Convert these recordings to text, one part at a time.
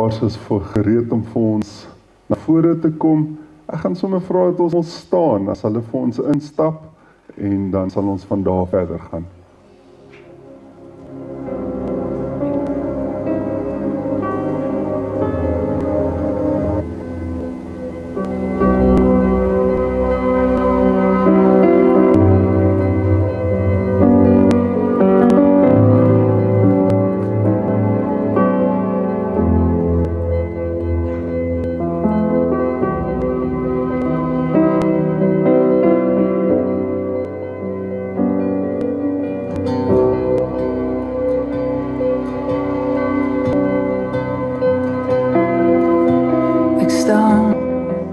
Lars is gereed om vir ons na vore te kom. Ek gaan sommer vra dat ons staan as hulle vir ons instap en dan sal ons van daar verder gaan.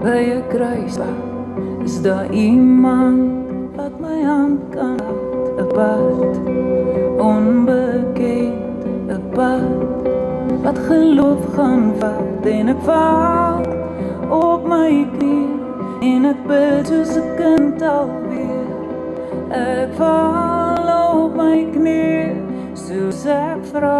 By 'n kruispunt is daar iemand wat my hand kan vat, 'n pad onbekend, 'n pad wat geloof gaan vat, en ek val op my knie en ek bid soos 'n kind alweer. Ek val op my knie soos ek vra,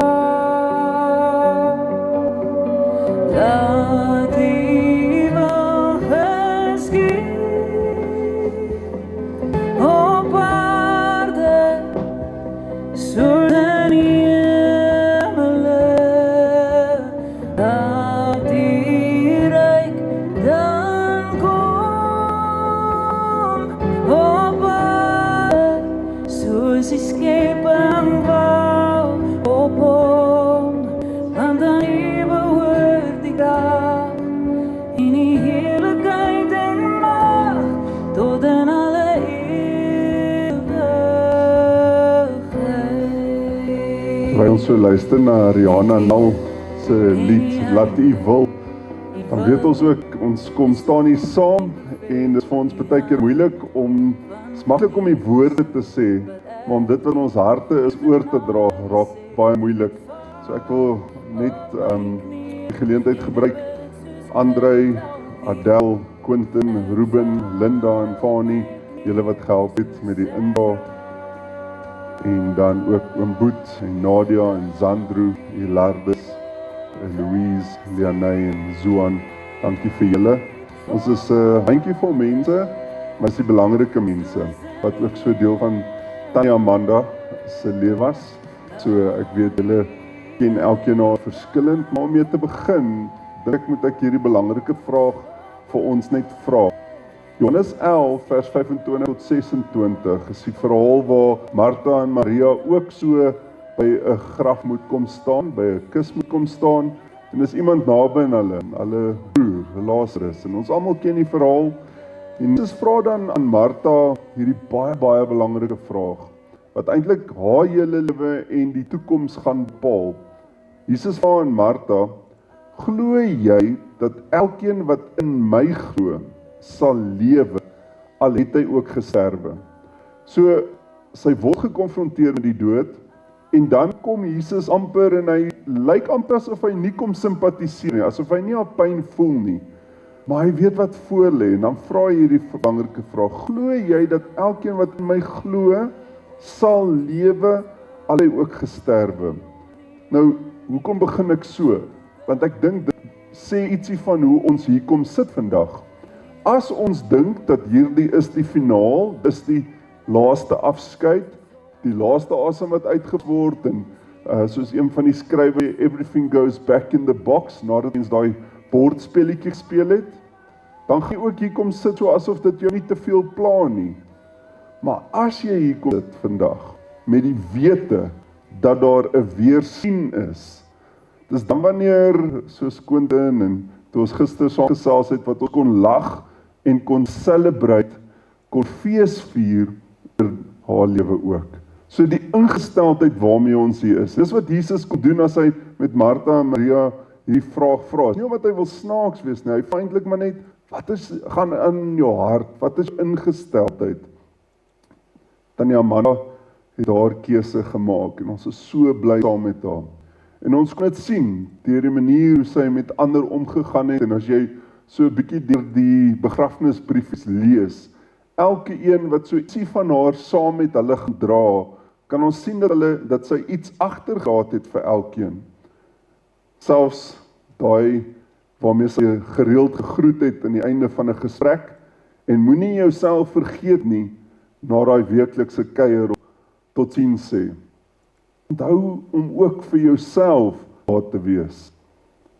laat die wil geskied op aarde soos in die hemele, laat die ryk dan kom op aarde soos die skepping wou op hom, want aan U behoort die krag en die heerlikheid en mag tot in alle ewigheid. Terwyl ons so luister na Rihanna Nel se lied Laat U Wil, dan weet ons ook, ons kom staan hier saam en dit is vir ons baie keer moeilik om, het is maklik om die woorde te sê, maar om dit wat in ons harte is oor te dra, raak baie moeilik. So ek wil net die geleentheid gebruik, Andrei, Adel, Quentin, Ruben, Linda en Fani, julle wat gehelp het met die inbouw, en dan ook oom Boet en Nadia en Zandru, Hilardis, Louise, Lianay en Zoan, dankie vir julle. Ons is 'n handjievol mense, maar is die belangrike mense, wat ook so deel van Tanya Amanda se lewe was. So ek weet julle ken elkeen haar verskillend, maar om mee te begin, moet ek hierdie belangrike vraag vir ons net vra. Johannes 11 vers 25 tot 26 is die verhaal waar Martha en Maria ook so by 'n graf moet kom staan, by 'n kus moet kom staan, en is iemand naby aan hulle broer, Lazarus, en ons almal ken die verhaal, en Jesus vra dan aan Martha hierdie baie belangrike vraag, wat eintlik haar hele lewe en die toekoms gaan bepaal. Jesus vra aan Martha, glo jy dat elkeen wat in my glo, sal lewe, al het hy ook gesterwe? So, sy word gekonfronteer met die dood, en dan kom Jesus amper, en hy lyk amper asof hy nie kom simpatiseer nie, asof hy nie haar pyn voel nie, maar hy weet wat voor lê, en dan vra hy hierdie belangrike vraag, glo jy dat elkeen wat in my glo, sal lewe, al hy ook gesterwe? Nou, hoekom begin ek so? Want ek dink dit sê ietsie van hoe ons hier kom sit vandag. As ons dink dat hierdie is die finaal, is die laaste afskeid, die laaste asem wat uitgeword, en soos een van die skrywe, everything goes back in the box, nadat ons daai bordspelletjie gespeel het, dan gaan jy ook hier kom sit, so asof dit jou nie te veel pla nie. Maar as jy hier kom sit vandag, met die wete, dat daar 'n weersien is, dis dan wanneer, soos Quentin en toe ons gister saam gesels het, wat ons kon lag en kon celebrate, kon feesvier vir haar lewe ook. So die ingesteldheid waarmee ons hier is, dis wat Jesus kon doen as hy met Martha en Maria hierdie vraag vra. Nie omdat hy wil snaaks wees nie, hy feitlik maar net, wat is, gaan in jou hart, wat is ingesteldheid? Tanya Amanda het haar keuse gemaak, en ons is so bly saam met haar. En ons kon dit sien, deur die manier hoe sy met ander omgegaan het, en as jy so 'n bietjie deur die begrafnisbriefies lees, elke een wat so ietsie van haar saam met hulle gedra, kan ons sien dat sy iets agtergelaat het vir elkeen. Selfs daai waarmee sy gereeld gegroet het aan die einde van 'n gesprek, en moenie jouself vergeet nie, na daai weeklikse kuier totsiens sê. Onthou om ook vir jouself daar te wees.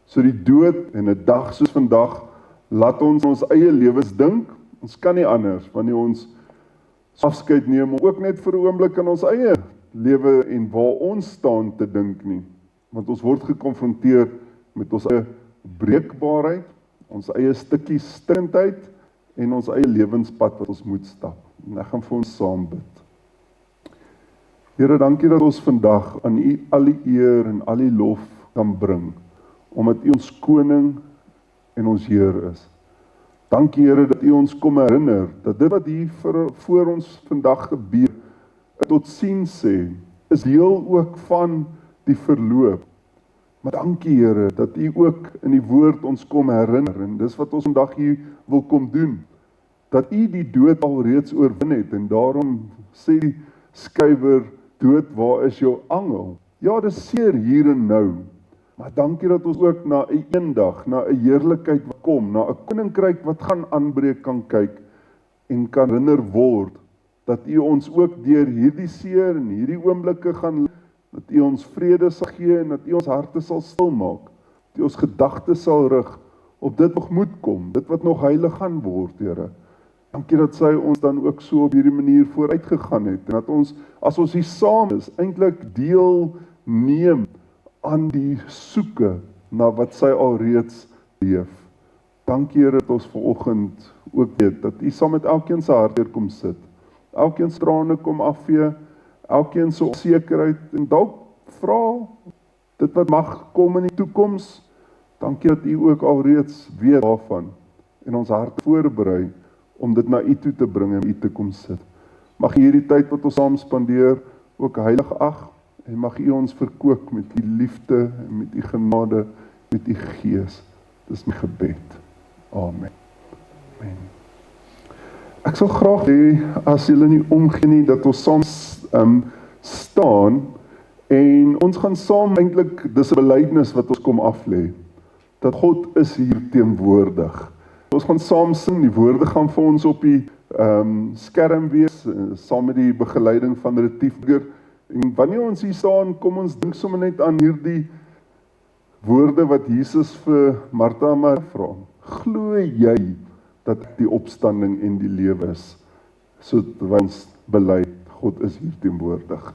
So die dood en 'n dag soos vandag, laat ons eie lewens dink. Ons kan nie anders wanneer ons afskeid neem, om ook net vir 'n oomblik aan ons eie lewe en waar ons staan te dink nie. Want ons word gekonfronteer met ons eie breekbaarheid, ons eie stukkie stikkindheid en ons eie lewenspad wat ons moet stap. En ek gaan vir ons saam bid. Here, dankie dat ons vandag aan U al die eer en al die lof kan bring, omdat U ons koning en ons Heer is. Dankie Here dat U ons kom herinner, dat dit wat hier voor ons vandag gebeur, tot siens sê, is deel ook van die verloop. Maar dankie Here, dat U ook in die woord ons kom herinner, en dis wat ons vandag hier wil kom doen, dat U die dood al reeds oorwin het, en daarom sê die skrywer, dood, waar is jou angel? Ja, dis seer hier en nou, maar dankie dat ons ook na 'n eendag, na 'n heerlikheid wat kom, na 'n koninkryk wat gaan aanbreek kan kyk, en kan herinner word, dat U ons ook deur hierdie seer en hierdie oomblikke gaan, dat U ons vrede sal gee, en dat U ons harte sal stilmaak, dat U ons gedagtes sal rig, op dit wat moet kom, dit wat nog heilig gaan word, Here. Dankie dat sy ons dan ook so op hierdie manier vooruit gegaan het, en dat ons, as ons hier saam is, eintlik deel neem aan die soeke na wat sy alreeds leef. Dankie Here dat ons vanoggend ook weet, dat U saam met elkeen se hart hier kom sit, elkeen se trane kom afvee, elkeen se onsekerheid, en dalk vra dit wat mag kom in die toekoms. Dankie dat U ook alreeds weet daarvan, en ons hart voorberei, om dit na U toe te bring en U te kom sit. Mag U hierdie tyd wat ons saam spandeer ook heilig ag, en mag U ons verkoop met U liefde en met U genade, met U gees. Dis my gebed. Amen. Amen. Ek sal graag hê, as julle nie omgee nie, dat ons saam staan, en ons gaan saam eintlik, dis 'n belydenis wat ons kom aflê, dat God is hier teenwoordig. Ons gaan saam sing, die woorde gaan vir ons op die skerm wees, saam met die begeleiding van Retief. En wanneer ons hier staan, kom ons dink sommer net aan hierdie woorde wat Jesus vir Martha en Maria vra. Glo jy dat die opstanding en die lewe is? So terwyl ons bely, God is hier teenwoordig.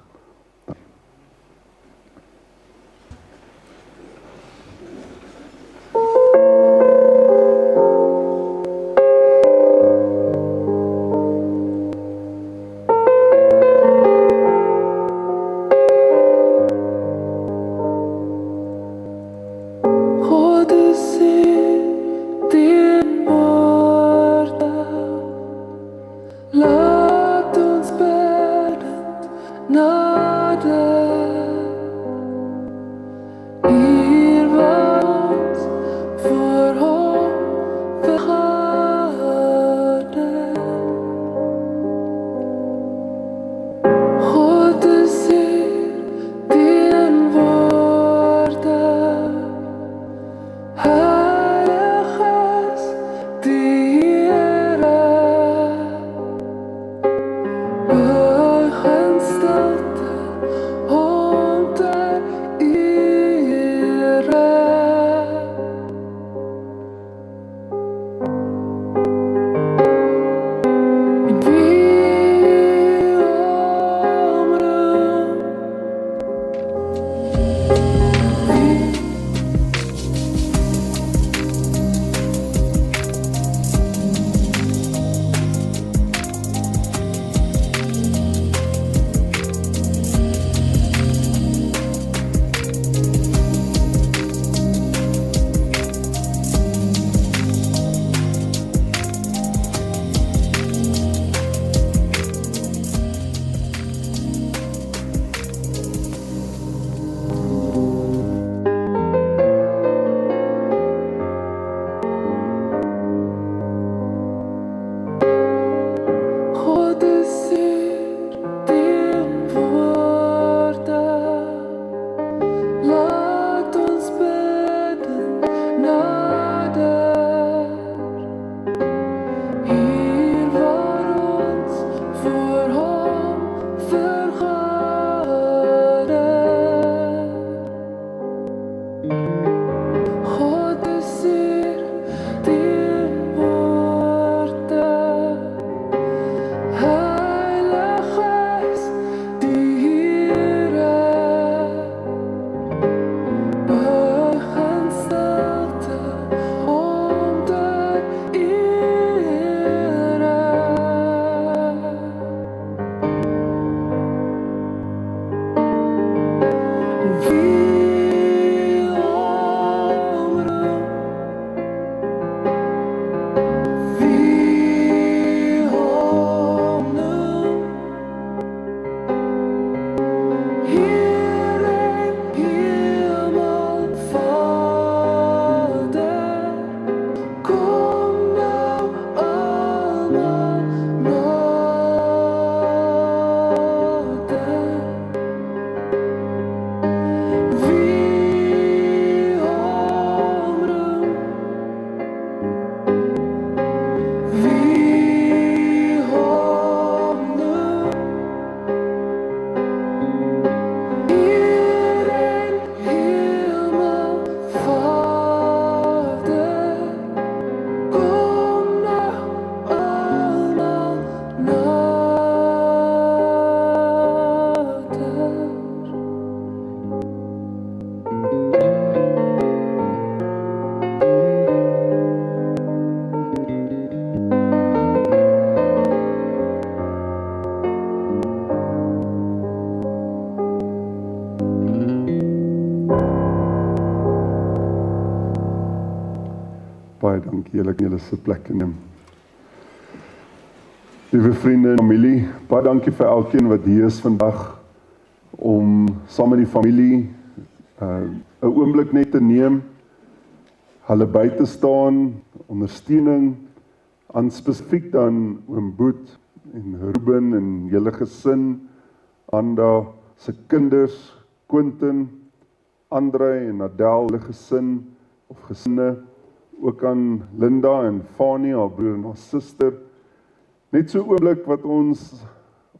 Baie dankie, julle kan julle se plekke neem. Liewe vriende en familie, baie dankie vir elkeen wat hier is vandag om saam met die familie 'n oomblik net te neem, hulle by te staan, ondersteuning aan spesifiek dan oom Boet en Ruben en julle gesin, Anda se kinders, Quentin, Andre en Adele, hulle gesin of gesinne, ook aan Linda en Fanie, haar broer en haar suster. Net so 'n oomblik wat ons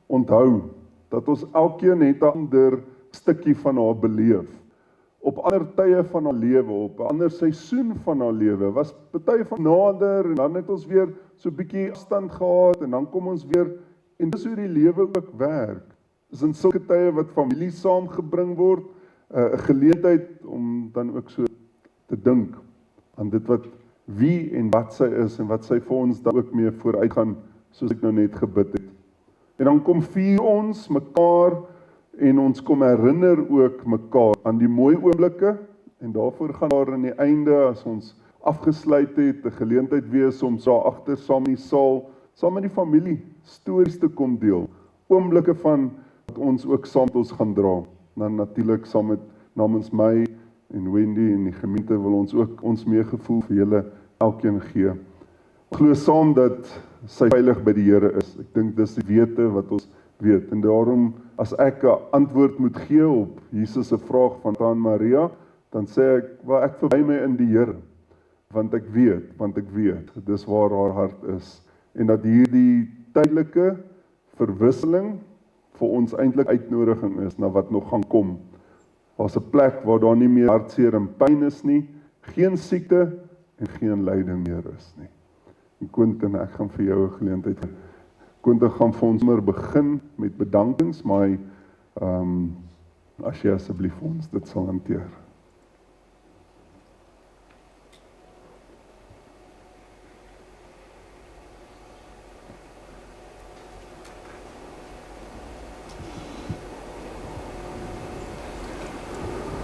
onthou, dat ons elkeen het 'n ander stukkie van haar beleef. Op ander tye van haar lewe, op 'n ander seisoen van haar lewe, was party van nader en dan het ons weer so 'n bietjie afstand gehad en dan kom ons weer, en dis hoe die lewe ook werk. Dis in sulke tye wat familie saamgebring word, 'n geleentheid om dan ook so te dink aan dit wat wie en wat sy is en wat sy vir ons dan ook mee vooruit gaan, soos ek nou net gebid het. En dan kom vier ons mekaar en ons kom herinner ook mekaar aan die mooi oomblikke, en daarvoor gaan daar aan die einde, as ons afgesluit het, 'n geleentheid wees om so agter saam in die saal, saam met die familie, stories te kom deel, oomblikke van wat ons ook saam met ons gaan dra. Dan natuurlik saam met namens my en Wendy en die gemeente wil ons ook ons meegevoel vir julle elkeen gee. Glo saam dat sy veilig by die Here is. Ek dink dis die wete wat ons weet. En daarom, as ek 'n antwoord moet gee op Jesus se vraag van Aan Maria, dan sê ek, waar ek verby my in die Here. Want ek weet, dis waar haar hart is. En dat hierdie tydelike verwisseling vir ons eintlik uitnodiging is na wat nog gaan kom. Daar's 'n plek waar daar nie meer hartseer en pyn is nie, geen siekte en geen lyding meer is nie. En Quentin, ek gaan vir jou 'n geleentheid gee. Quentin gaan vir ons maar begin met bedankings, maar as jy asseblief vir ons dit sal hanteer.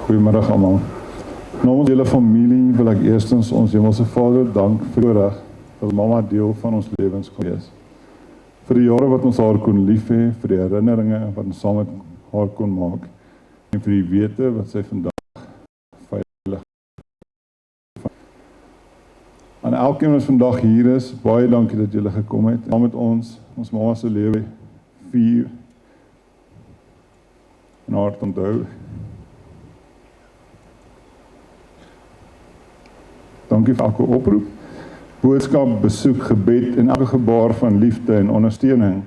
Goeiemiddag almal. Namens julle familie wil ek eerstens ons Hemelse Vader dank vir die voorreg dat mamma deel van ons lewens kon wees. Vir die jare wat ons haar kon lief hê, vir die herinneringe wat ons saam met haar kon maak en vir die wete wat sy vandag veilig. Aan elkeen wat vandag hier is, baie dankie dat julle gekom het en saam met ons mamma se lewe vier en haar onthou. Dankie vir elke oproep, boodskap, besoek, gebed en elke gebaar van liefde en ondersteuning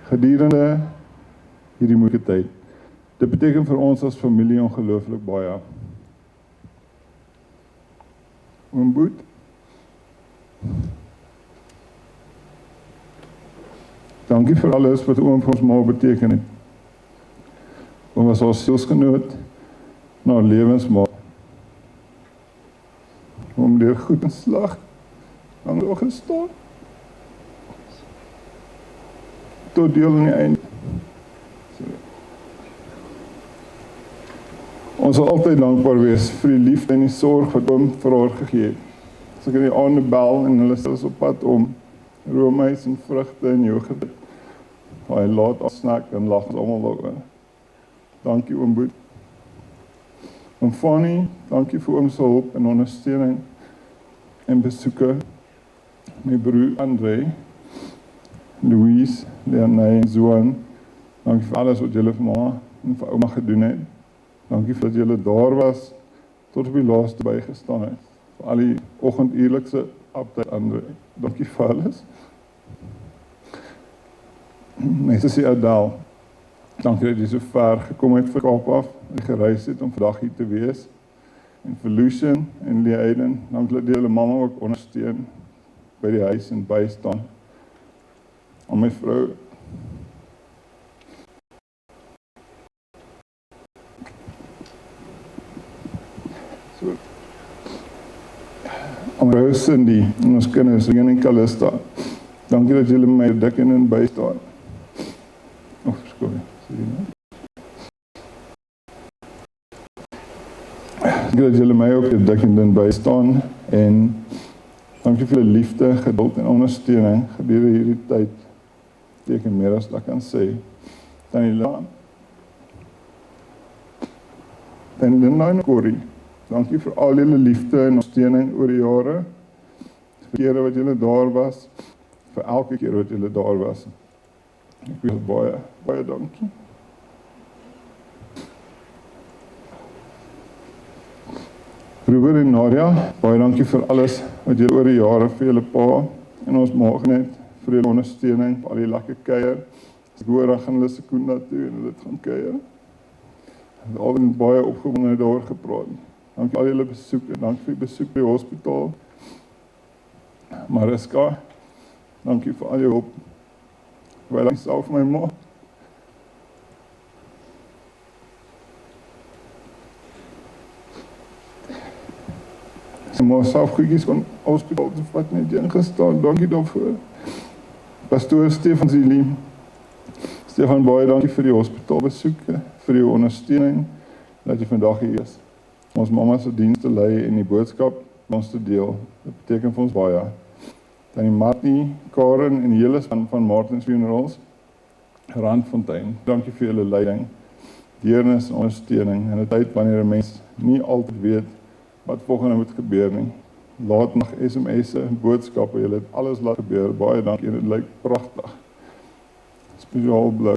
gedurende hierdie moeilike tyd. Dit beteken vir ons as familie ongelooflik baie. Oom Boet, dankie vir alles wat oom vir ons ma beteken het. Oom was ons sielsgenoot na lewensmaat. Om deur goed en slag aan die oog gestaan. Tot deel aan die einde. Ons sal altyd dankbaar wees vir die liefde en die sorg wat oom vir haar gegee het. As ek in die aande bel en hulle is op pad om roomys en vrugte en yoghurt. Hy laat ons snack en lag ons almal daaroor. Dankie oom Boet. Oom Fanie, dankie vir oom se hulp en ondersteuning en besoeke. My broer Andre, Louise, Leonay en Zoan, dankie vir alles wat julle vir ma en vir ouma gedoen het. Dankie vir dat julle daar was, tot op die laaste bygestaan het. Vir al die oggenduurlikse update Andre. Dankie vir alles. My sussie Adele, dankie dat jy so ver gekom het van Kaap af en gereis het om vandag hier te wees. En vir Lucian en Lee Aiden, dankie dat julle mamma ook ondersteun by die huis en bystaan. Aan my vrou, aan my vrou Cindy en ons kinders, Rian en Calista, dankie dat julle my dik en bystaan. Dankie dat julle my ook dik en bystaan en Dankie vir die liefde, geduld en ondersteuning gedurende hierdie tyd. Teken meer as ek kan sê. Tannie Laan. Tannie Linda en Corrie. Dankie vir al julle liefde en ondersteuning oor die jare. Vir die kere wat julle daar was. Vir elke keer wat julle daar was. Ek wil baie, baie dankie. Ruben en Nadia, baie dankie vir alles wat julle oor die jare vir julle pa en ons maak net vir julle ondersteuning, vir al die lekker kuier. Ek hoor dan gaan hulle Sekunda toe en hulle gaan kuier. Hulle het al baie opgewonde daaroor gepraat. Dankie al julle besoeke, dankie vir die besoek by die hospitaal. Mariska, dankie vir al jou hulp. Terwyl ek self my ma. Sy ma self goedjies van hospitaal te vat net ingestaan, dankie daarvoor. Pastoor Stefan Zielie. Stefan, baie dankie vir die hospitaalbesoeke, vir die ondersteuning, dat jy vandag hier is. Ons mamma se dienste lei en die boodskap ons te deel. Dit beteken vir ons baie. Tannie Martie, Karen en die hele span van Martins Funerals, Randfontein, dankie vir julle leiding, deernis en ondersteuning in 'n tyd wanneer 'n mens nie altyd weet wat volgende moet gebeur nie. Laat nog SMS'e, boodskappe, julle het alles laat gebeur. Baie dankie, dit lyk pragtig. Spesiaal bly.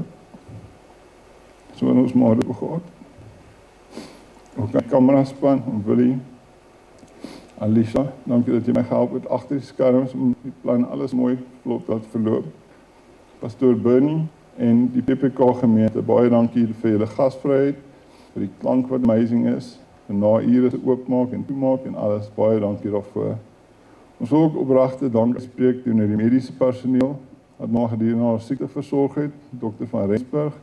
So in ons maar gehad. Ook my kameraspan, Willie, Alicia, dankie dat jy my gehelp het agter die skerms om die plan alles mooi vlot laat verloop. Pastoor Bernie en die PPK gemeente, baie dankie vir julle gasvryheid, vir die klank wat amazing is, vir na ure se oopmaak en toemaak en alles, baie dankie daarvoor. Ons wil ook opragte dank spreek doen aan die mediese personeel, wat maar gedurende haar siekte versorg het, Dr. van Rensburg,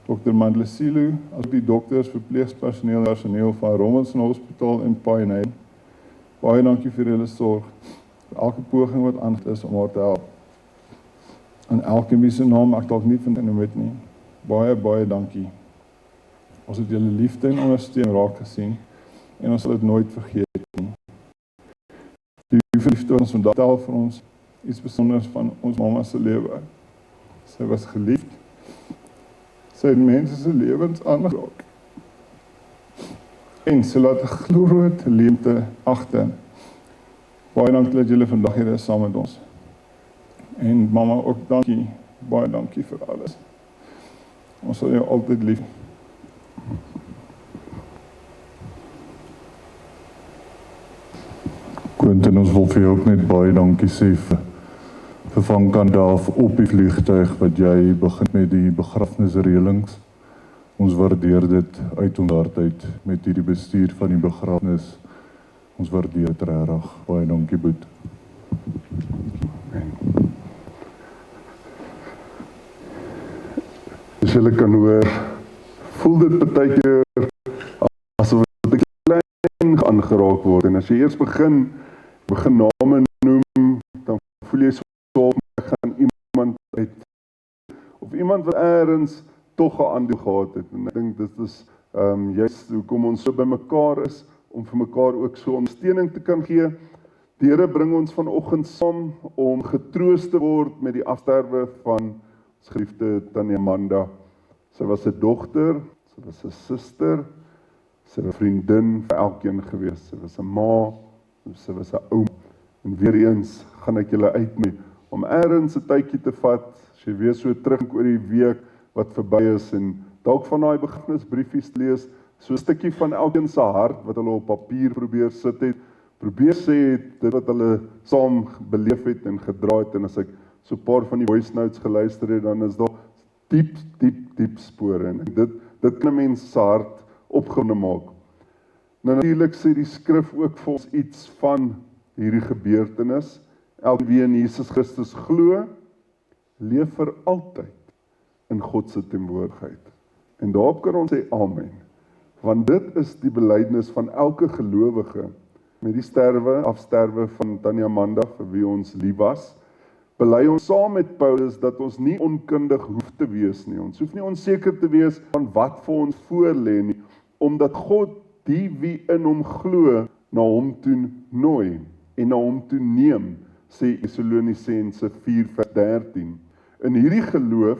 Dr. Mandlesilu, asook die dokters, verpleegpersoneel en personeel van Robinson Hospitaal in Pioneer. Baie dankie vir julle sorg, vir elke poging wat aan is om haar te help. En elke wie se naam ek dalk nie van weet nie. Baie, baie dankie. Ons het julle liefde en ondersteuning raak gesien en ons sal dit nooit vergeet nie. Die liefde wat ons vandag tel vir ons, iets besonders van ons mamma se lewe. Sy was geliefd. Sy het mense se lewens aangeraak. En sy laat 'n groot leemte agter. Baie dankie dat julle vandag hier is saam met ons. En mamma ook dankie, baie dankie vir alles. Ons sal jou altyd lief. Quentin, ons wil vir jou ook net baie dankie sê vir van kant af op die vliegtuig wat jy begin met die begrafnisreëlings. Ons waardeer dit uit ons hart uit met hierdie bestuur van die begrafnis. Ons waardeer dit regtig. Baie dankie, Boet. As julle kan hoor, voel dit baie keer asof dit 'n klein aangeraak word. En as jy eers begin name noem, dan voel jy so gaan iemand uit, of iemand wat ergens tog 'n aandeel gehad het. En ek dink dit is juist hoekom ons so by mekaar is, om vir mekaar ook so ondersteuning te kan gee. Die Here bring ons vanoggend saam om getroos te word met die afsterwe van ons geliefde Tannie Amanda. Sy was 'n dogter, sy was 'n suster, sy was 'n vriendin vir elkeen gewees. Sy was 'n ma, sy was 'n ouma. En weer eens gaan ek julle uitnooi om ergens 'n tydjie te vat, as jy weer so terug oor die week wat verby is en dalk van daai begrafnisbriefies lees, so 'n stukkie van elkeen se hart wat hulle op papier probeer sit het, probeer sê dit wat hulle saam beleef het en gedra het. En as ek so 'n paar van die voice notes geluister het, dan is daar diep spore en dit kan 'n mens se hart opgewonde maak. Nou natuurlik sê die skrif ook vir ons iets van hierdie gebeurtenis. Elke wie in Jesus Christus glo, leef vir altyd in God se teenwoordigheid. En daarop kan ons sê amen. Want dit is die belydenis van elke gelowige met die afsterwe van Tannie Amanda, vir wie ons lief was. Bely ons saam met Paulus dat ons nie onkundig hoef te wees nie. Ons hoef nie onseker te wees van wat vir ons voorlê nie, omdat God die wie in hom glo na hom toe nooi. en na hom toe neem, sê Thessalonisense 4:13. In hierdie geloof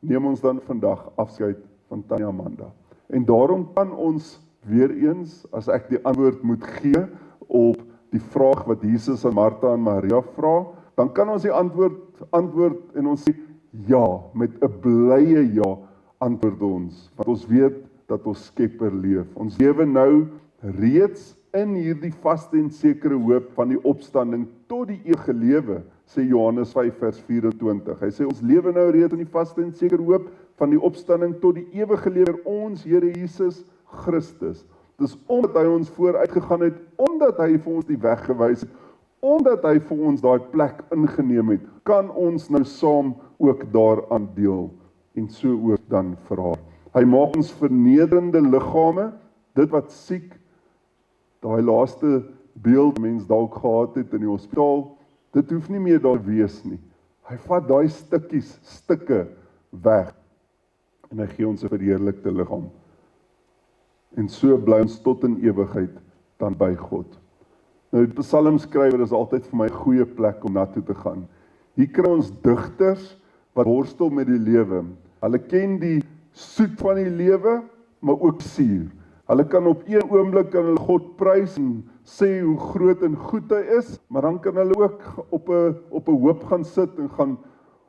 neem ons dan vandag afskeid van Tannie Amanda. En daarom kan ons weer eens, as ek die antwoord moet gee op die vraag wat Jesus aan Martha en Maria vra, dan kan ons die antwoord en ons sê ja, met 'n blye ja antwoord ons, want ons weet dat ons Skepper leef. Ons lewe nou reeds in hierdie vaste en sekere hoop van die opstanding tot die ewige lewe, sê Johannes 5:24. Hy sê ons lewe nou reeds in die vaste en sekere hoop van die opstanding tot die ewige lewe, ons Here Jesus Christus. Dis omdat hy ons vooruit gegaan het, omdat hy vir ons die weg gewys het, omdat hy vir ons daai plek ingeneem het, kan ons nou saam ook daaraan deel, en so ook dan vir haar. Hy maak ons vernederende liggame, dit wat siek, daai laaste beeld mens dalk gehad het in die hospitaal, dit hoef nie meer daar wees nie. Hy vat daai stukke weg, en hy gee ons 'n verheerlikte liggaam. En so bly ons tot in ewigheid dan by God. Nou die psalmskrywer is altyd vir my 'n goeie plek om na toe te gaan. Hier kry ons digters wat worstel met die lewe. Hulle ken die soet van die lewe, maar ook suur. Hulle kan op een oomblik kan hulle God prys en sê hoe groot en goed hy is, maar dan kan hulle ook op 'n hoop gaan sit en gaan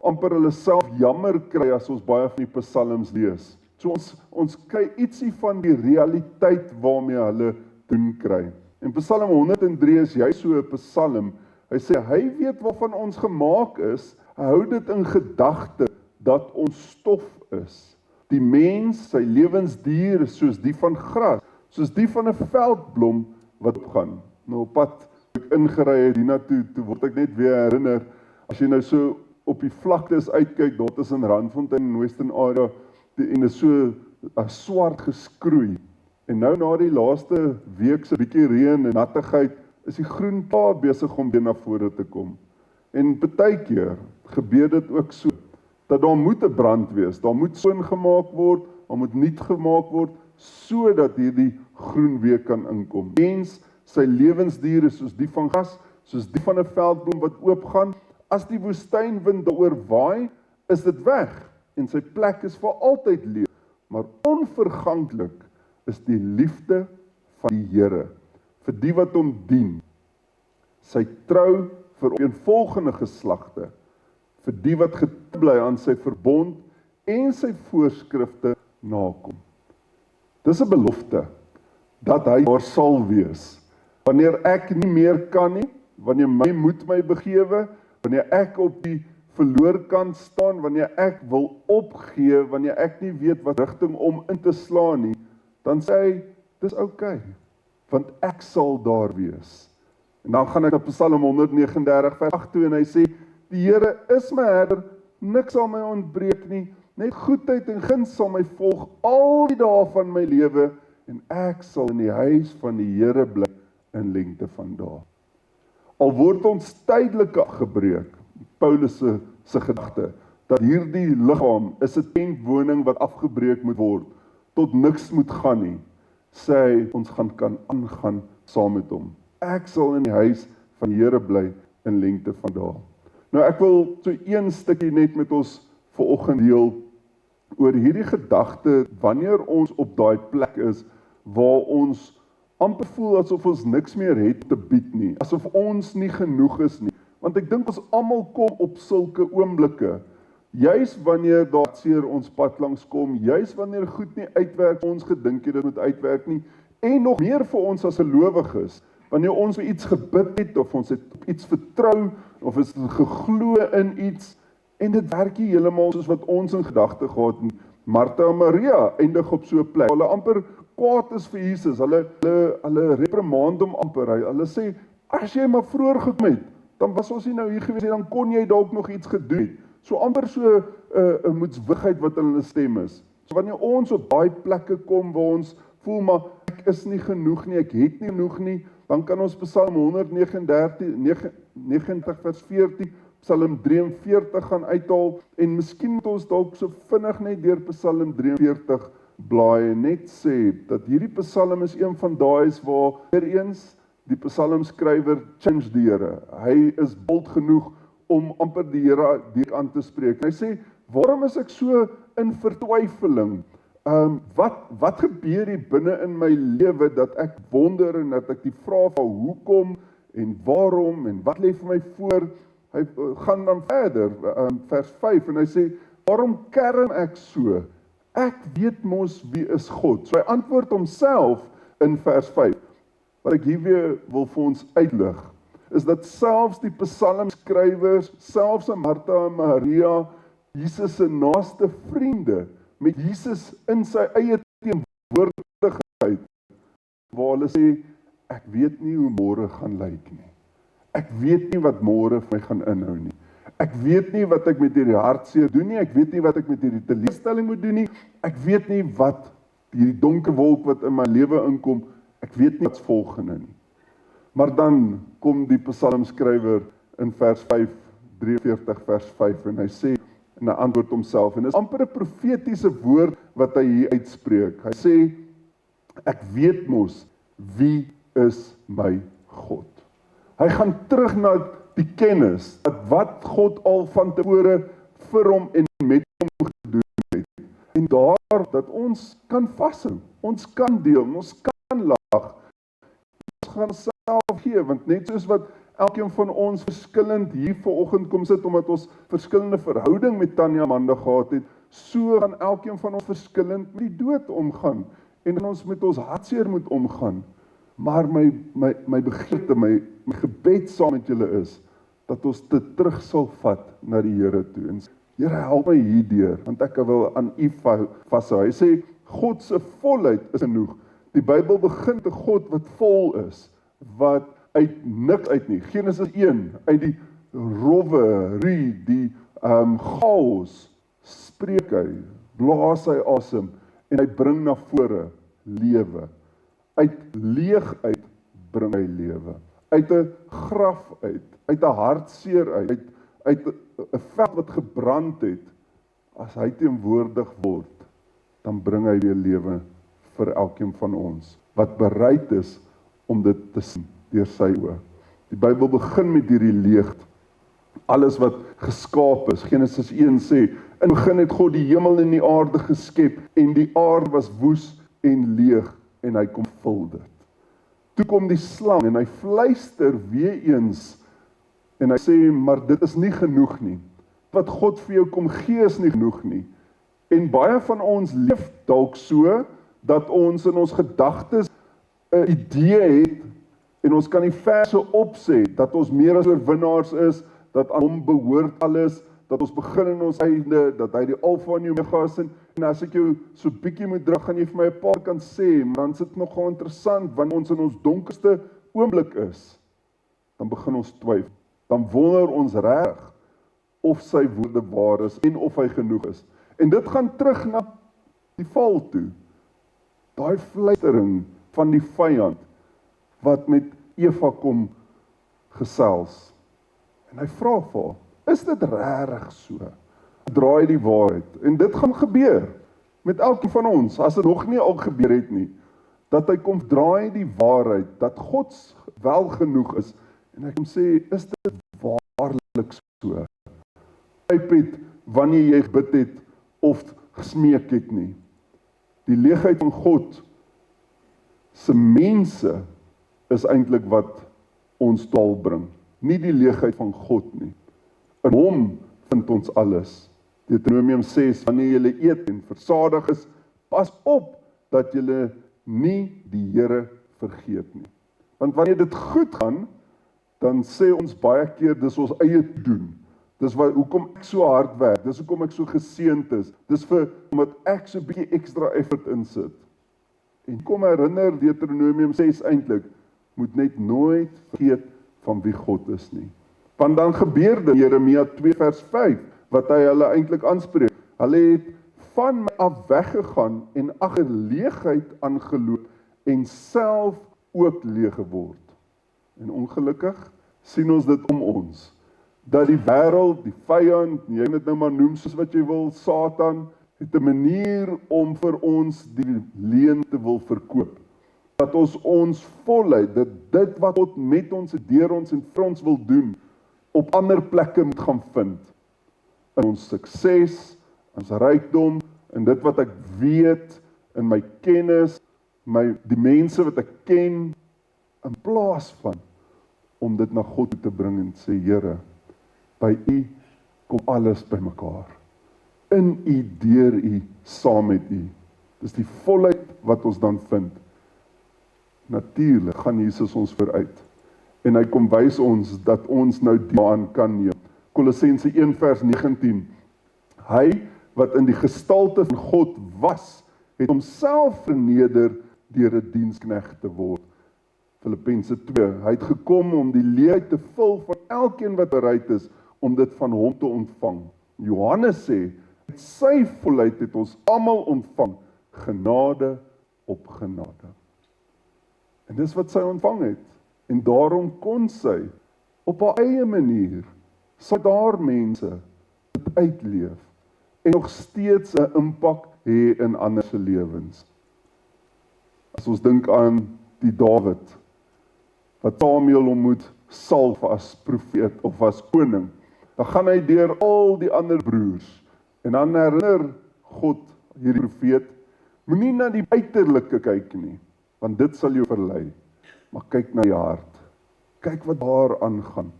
amper hulle self jammer kry as ons baie van die psalms lees. So ons kry ietsie van die realiteit waarmee hulle doen kry. En Psalm 103 is jy so 'n psalm. Hy sê hy weet waarvan ons gemaak is, hy hou dit in gedagte dat ons stof is. Die mens, sy lewensdier is soos die van gras, soos die van 'n veldblom wat opgaan. Nou op pad ek ingery het hiernatoe, toe word ek net weer herinner, as jy nou so op die vlaktes uitkyk, daar tussen Randfontein en Western Area, en is so swart geskroei. En nou na die laaste week se bietjie reën en nattigheid, is die groen klaar besig om weer na vore te kom. En partykeer gebeur dit ook so, dat daar moet 'n brand wees, daar moet skoongemaak word, daar moet nuut gemaak word, sodat hierdie groen weer kan inkom. Mens, sy lewensdier is soos die van gras, soos die van 'n veldblom wat oopgaan. As die woestynwind daaroor waai, is dit weg, en sy plek is vir altyd leeg. Maar onverganklik is die liefde van die Here, vir die wat hom dien, sy trou vir opeenvolgende geslagte, vir die wat getrou bly aan sy verbond en sy voorskrifte nakom. Dis 'n belofte, dat hy daar sal wees, wanneer ek nie meer kan nie, wanneer my moed my begewe, wanneer ek op die verloorkant staan, wanneer ek wil opgee, wanneer ek nie weet wat rigting om in te slaan nie, dan sê hy, dis oukei, want ek sal daar wees. En dan gaan ek op Psalm 139 vers 8 toe en hy sê, die Here is my herder, niks sal my ontbreek nie, net goedheid en guns sal my volg al die dae van my lewe, en ek sal in die huis van die Here bly in lengte van dae. Al word ons tydelik afgebreek, Paulus se gedagte, dat hierdie liggaam is 'n tentwoning wat afgebreek moet word, tot niks moet gaan nie, sê hy, ons kan aangaan saam met hom. Ek sal in die huis van die Here bly in lengte van dae. Nou ek wil so een stukkie net met ons vanoggend deel oor hierdie gedagte, wanneer ons op daai plek is, waar ons amper voel asof ons niks meer het te bied nie, asof ons nie genoeg is nie. Want ek dink ons almal kom op sulke oomblikke, juis wanneer daar seer ons pad langs kom, juis wanneer goed nie uitwerk, ons gedink het dit moet uitwerk nie, en nog meer vir ons as gelowiges, wanneer ons vir iets gebid het, of ons het op iets vertrou, of ons het geglo in iets, en dit werk nie heeltemal soos wat ons in gedagte gehad het. Martha en Maria eindig op so 'n plek, hulle amper kwaad is vir Jesus, hulle reprimand hom amper, hulle sê, as jy maar vroeër gekom het, dan was ons nie nou hier gewees, dan kon jy dalk nog iets gedoen het. So amper so 'n moedswilligheid wat in hulle stem is. So wanneer ons op daai plekke kom waar ons voel maar ek is nie genoeg nie, ek het nie genoeg nie, dan kan ons Psalm 190 vers 14, Psalm 43 gaan uithaal en miskien moet ons dalk so vinnig net deur Psalm 43 blaai en net sê dat hierdie Psalm is een van daai waar weer eens die psalmskrywer change die Here. Hy is bold genoeg om amper die Here direk aan te spreek. En hy sê, waarom is ek so in vertwyfeling? Wat gebeur hier binne in my lewe dat ek wonder en dat ek die vraag van hoekom en waarom en wat lê vir my voor? Hy gaan dan verder, vers 5, en hy sê, waarom kerm ek so? Ek weet mos wie is God. So hy antwoord homself in vers 5. Wat ek hier weer wil vir ons uitlig, is dat selfs die psalmskrywers, selfs Martha en Maria, Jesus se naaste vriende, met Jesus in sy eie teenwoordigheid, waar hulle sê, ek weet nie hoe môre gaan lyk nie. Ek weet nie wat môre vir my gaan inhou nie. Ek weet nie wat ek met hierdie hartseer doen nie, ek weet nie wat ek met hierdie teleurstelling moet doen nie, ek weet nie wat hierdie donker wolk wat in my lewe inkom, ek weet nie wat's volgende nie. Maar dan kom die psalmskrywer in vers 5, 43 vers 5, en hy sê, en hy antwoord homself, en dit is amper 'n profetiese woord wat hy hier uitspreek. Hy sê, ek weet mos wie is my God. Hy gaan terug na die kennis, dat wat God al van tevore vir hom en met hom gedoen het. En daar, dat ons kan vashou, ons kan deel, ons kan lag, ons gaan self gee, want net soos wat elkeen van ons verskillend hier vanoggend kom sit, omdat ons verskillende verhouding met Tanya Amanda gehad het, so gaan elkeen van ons verskillend met die dood omgaan, en ons met ons hartseer moet omgaan. Maar my begeerte, my gebed saam met julle is, dat ons dit terug sal vat na die Here toe. En Here, help my hierdeur, want ek wil aan U vashou. Hy sê, God se volheid is genoeg. Die Bybel begin te God wat vol is, wat uit niks uit nie. Genesis 1, uit die rowwe, die chaos, spreek hy, blaas hy asem, en hy bring na vore lewe. Uit leeg uit bring hy lewe. Uit 'n graf uit 'n hartseer uit 'n veld wat gebrand het, as hy teenwoordig word, dan bring hy weer lewe vir elkeen van ons, wat bereid is om dit te sien deur sy oë. Die Bybel begin met hierdie leegte. Alles wat geskaap is, Genesis 1 sê, in die begin het God die hemel en die aarde geskep, en die aarde was woes en leeg, en hy kom vul dit. Toe kom die slang, en hy fluister weer eens, en hy sê, maar dit is nie genoeg nie. Wat God vir jou kom gee is nie genoeg nie. En baie van ons leef dalk so, dat ons in ons gedagtes 'n idee het, en ons kan die verse opsê, dat ons meer as oorwinnaars is, dat aan hom behoort alles, dat ons begin in ons einde, dat hy die alfa en die omega is, en as ek jou so bietjie moet druk, gaan jy vir my 'n paar kan sê, maar dan sit nogal interessant, wanneer ons in ons donkerste oomblik is, dan begin ons twyfel, dan wonder ons reg, of sy woorde waar is, en of hy genoeg is. En dit gaan terug na die val toe, daai fluistering van die vyand, wat met Eva kom gesels, en hy vra vir haar, is dit regtig so? Draai die waarheid, en dit gaan gebeur, met elkeen van ons, as dit nog nie al gebeur het nie, dat hy kom draai die waarheid, dat God wel genoeg is, en hy kom sê, is dit waarlik so? Het, wanneer jy gebid het, of gesmeek het nie. Die leegheid van God, se mense, is eintlik wat ons taal bring, nie die leegheid van God nie. In hom vind ons alles. Deuteronomium 6, wanneer julle eet en versadig is, pas op dat julle nie die Here vergeet nie. Want wanneer dit goed gaan, dan sê ons baie keer, dis ons eie doen. Dis hoekom ek so hard werk, dis hoekom ek so geseënd is, dis omdat ek so 'n bietjie ekstra effort insit. En kom herinner Deuteronomium 6 eintlik, moet net nooit vergeet van wie God is nie. Want dan gebeur dit, Jeremia 2 vers 5, wat hy hulle eintlik aanspreek. Hulle het van my af weggegaan en agter leegheid aangeloop en self ook leeg geword. En ongelukkig sien ons dit om ons, dat die wêreld, die vyand, jy kan dit nou maar noem soos wat jy wil, Satan, het 'n manier om vir ons die leuen te wil verkoop. dat ons voluit, dit wat God met ons, deur ons en vir ons wil doen, op ander plekke moet gaan vind. In ons sukses, ons rykdom, in dit wat ek weet, in my kennis, die mense wat ek ken, in plaas van om dit na God toe te bring en sê, Here, by U kom alles by mekaar. In U, deur U, saam met U. Dis die volheid wat ons dan vind. Natuurlik gaan Jesus ons vooruit. En hy kom wys ons dat ons nou daaraan kan neem. Kolossense 1 vers 19. Hy wat in die gestalte van God was, het homself verneder deur 'n diensknegt te word. Filippense 2. Hy het gekom om die leegheid te vul van elkeen wat bereid is om dit van hom te ontvang. Johannes sê, met sy volheid het ons almal ontvang, genade op genade. En dis wat sy ontvang het. En daarom kon sy op haar eie manier, saam daar mense dit uitleef en nog steeds 'n impak hê in ander se lewens. As ons dink aan die Dawid, wat Samuel hom moet salf as profeet of as koning, dan gaan hy deur al die ander broers, en dan herinner God hierdie profeet, moenie na die uiterlike kyk nie, want dit sal jou verlei, maar kyk na die hart, kyk wat daar aangaan.